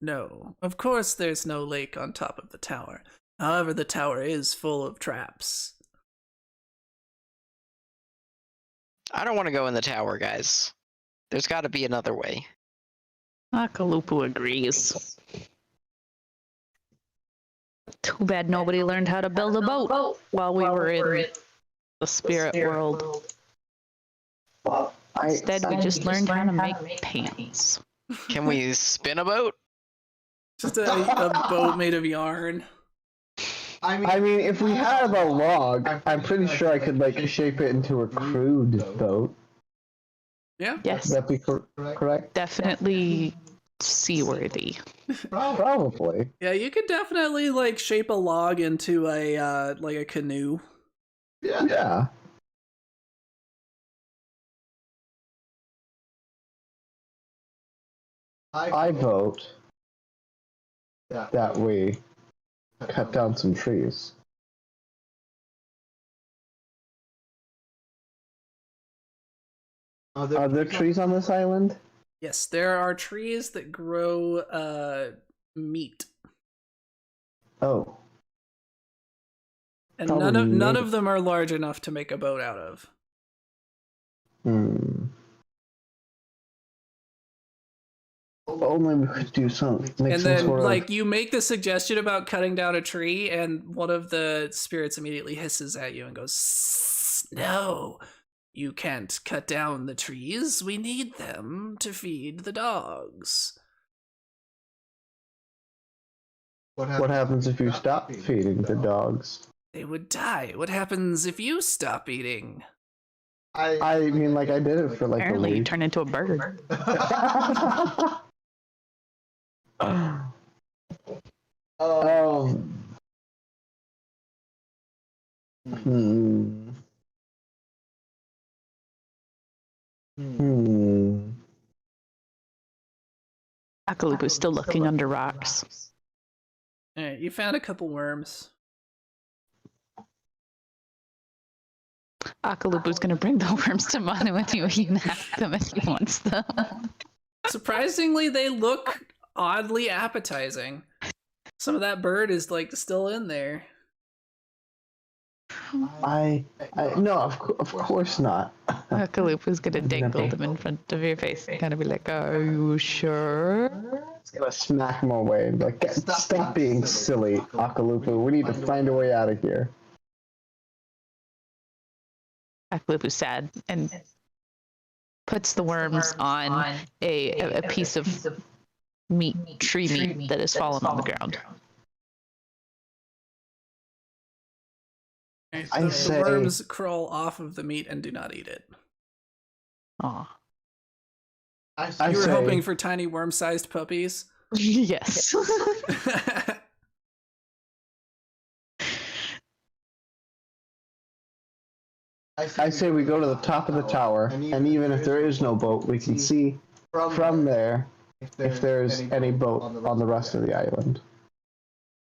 No, of course there's no lake on top of the tower. However, the tower is full of traps. I don't want to go in the tower, guys. There's got to be another way. Akalupu agrees. Too bad nobody learned how to build a boat while we were in the spirit world. Instead, we just learned how to make pants. Can we spin a boat? Just a boat made of yarn. I mean, if we had a log, I'm pretty sure I could like shape it into a crude boat. Yeah. Yes. Would that be correct? Definitely seaworthy. Probably. Yeah, you could definitely like shape a log into a like a canoe. Yeah. I vote that we cut down some trees. Are there trees on this island? Yes, there are trees that grow meat. Oh. And Probably none of them are large enough to make a boat out of. Only we could do something. And then, like, you make the suggestion about cutting down a tree, and one of the spirits immediately hisses at you and goes, "No, you can't cut down the trees. We need them to feed the dogs." What happens if you stop feeding the dogs? They would die. What happens if you stop eating? I mean, like, I did it for like Apparently, a you week. turn into a bird. Um. Hmm. Hmm. Akalupu's still looking under rocks. Alright, you found a couple worms. Akalupu's gonna bring the worms to Manu and you can have them if he wants them. Surprisingly, they look oddly appetizing. Some of that bird is like still in there. No, of course not. Akalupu's gonna dangle them in front of your face and kind of be like, "Are you sure?" It's gonna smack him away and be like, stop being silly, Akalupu. We need to find a way out of here. Akalupu's sad and puts the worms on a piece of tree meat that has fallen on the ground. The say- worms crawl off of the meat and do not eat it. Aw. You were hoping for tiny worm-sized puppies? Yes. I say we go to the top of the tower, and even if there is no boat, we can see from there if there's any boat on the rest of the island.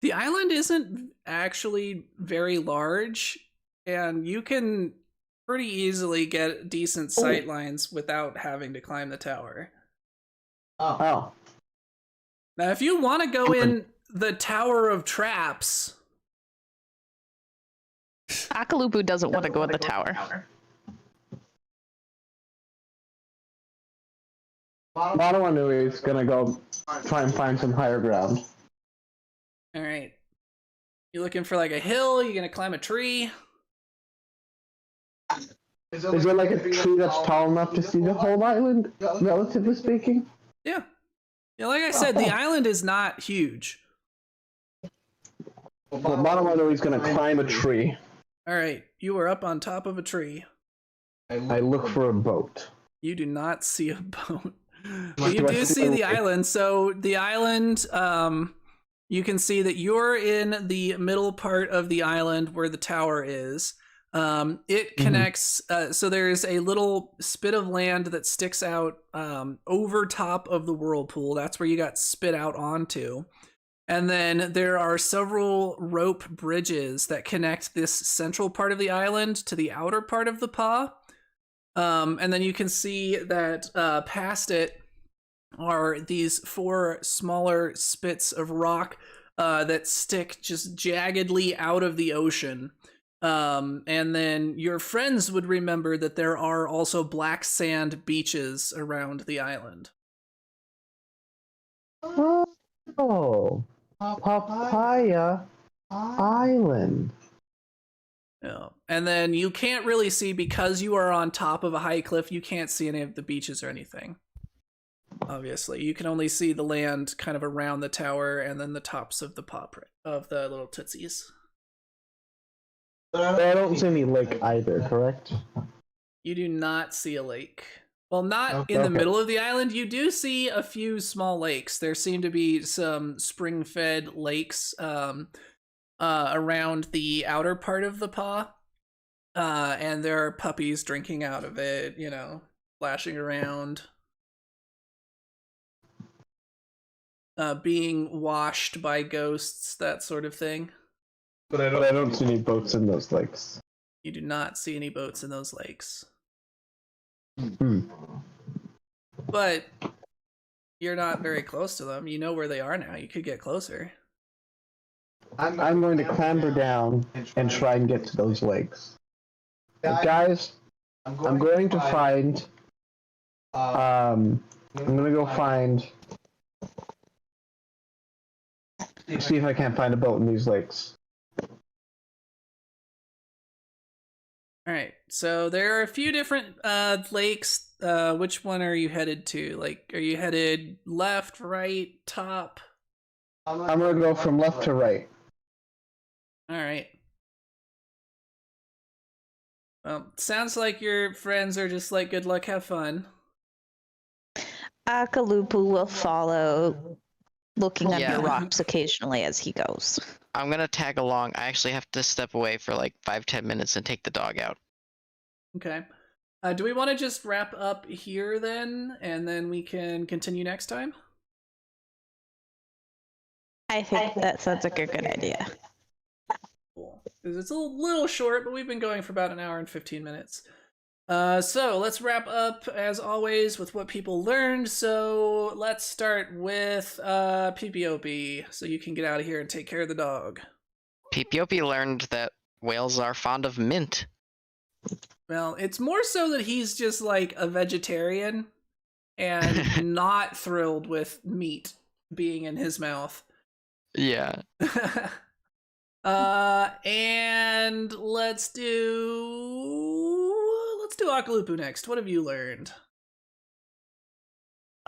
The island isn't actually very large, and you can pretty easily get decent sight lines without having to climb the tower. Oh. Now, if you want to go in the Tower of Traps... Akalupu doesn't want to go in the tower. Matawanui is gonna go try and find some higher ground. Alright. You looking for like a hill? You gonna climb a tree? Is there like a tree that's tall enough to see the whole island, relatively speaking? Yeah. Yeah, like I said, the island is not huge. Well, Matawanui is gonna climb a tree. Alright, you are up on top of a tree. I look for a boat. You do not see a boat. But you do see the island. So the island, you can see that you're in the middle part of the island where the tower is. It connects, so there's a little spit of land that sticks out over top of the whirlpool. That's where you got spit out onto. And then there are several rope bridges that connect this central part of the island to the outer part of the paw. And then you can see that past it are these 4 smaller spits of rock that stick just jaggedly out of the ocean. And then your friends would remember that there are also black sand beaches around the island. Oh, Papaya Island. Yeah. And then you can't really see, because you are on top of a high cliff, you can't see any of the beaches or anything. Obviously, you can only see the land kind of around the tower and then the tops of the of the little tootsies. I don't see any lake either, correct? You do not see a lake. Well, not in the middle of the island. You do see a few small lakes. There seem to be some spring-fed lakes around the outer part of the paw. And there are puppies drinking out of it, you know, splashing around. Being washed by ghosts, that sort of thing. But I don't see any boats in those lakes. You do not see any boats in those lakes. But you're not very close to them. You know where they are now. You could get closer. I'm going to clamber down and try and get to those lakes. Guys, I'm going to find... I'm going to go find... See if I can't find a boat in these lakes. Alright, so there are a few different lakes. Which one are you headed to? Like, are you headed left, right, top? I'm going to go from left to right. Alright. Well, sounds like your friends are just like, good luck, have fun. Akalupu will follow, looking Yeah. under rocks occasionally as he goes. I'm gonna tag along. I actually have to step away for like 5-10 minutes and take the dog out. Okay. Do we want to just wrap up here then, and then we can continue next time? I think that sounds like a good idea. Cool. It's a little short, but we've been going for about an hour and 15 minutes. So let's wrap up as always with what people learned. So let's start with PPOP, so you can get out of here and take care of the dog. PPOP learned that whales are fond of mint. Well, it's more so that he's just like a vegetarian and not thrilled with meat being in his mouth. Yeah. And let's do Akalupu next. What have you learned?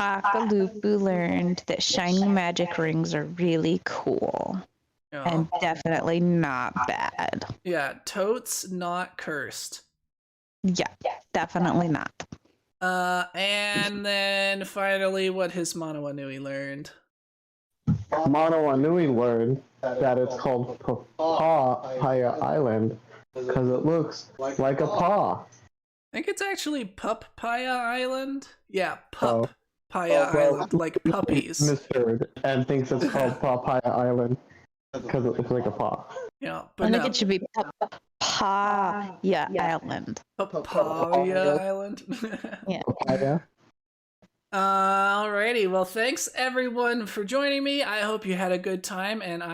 Akalupu learned that shiny magic rings are really cool Oh. and definitely not bad. Yeah, totes not cursed. Yeah, definitely not. And then finally, what his Manawanui learned. Manawanui learned that it's called Papaya Island because it looks like a paw. I think it's actually Pup-Paya Island. Yeah, Oh. Pup-Paya Well, Island, like puppies. Misheard and thinks it's called Papaya Island because it looks like a paw. Yeah, I but think no, it should be Papaya Island. Pup-Paya Island. Papaya. Alrighty, well, thanks everyone for joining me. I hope you had a good time, and I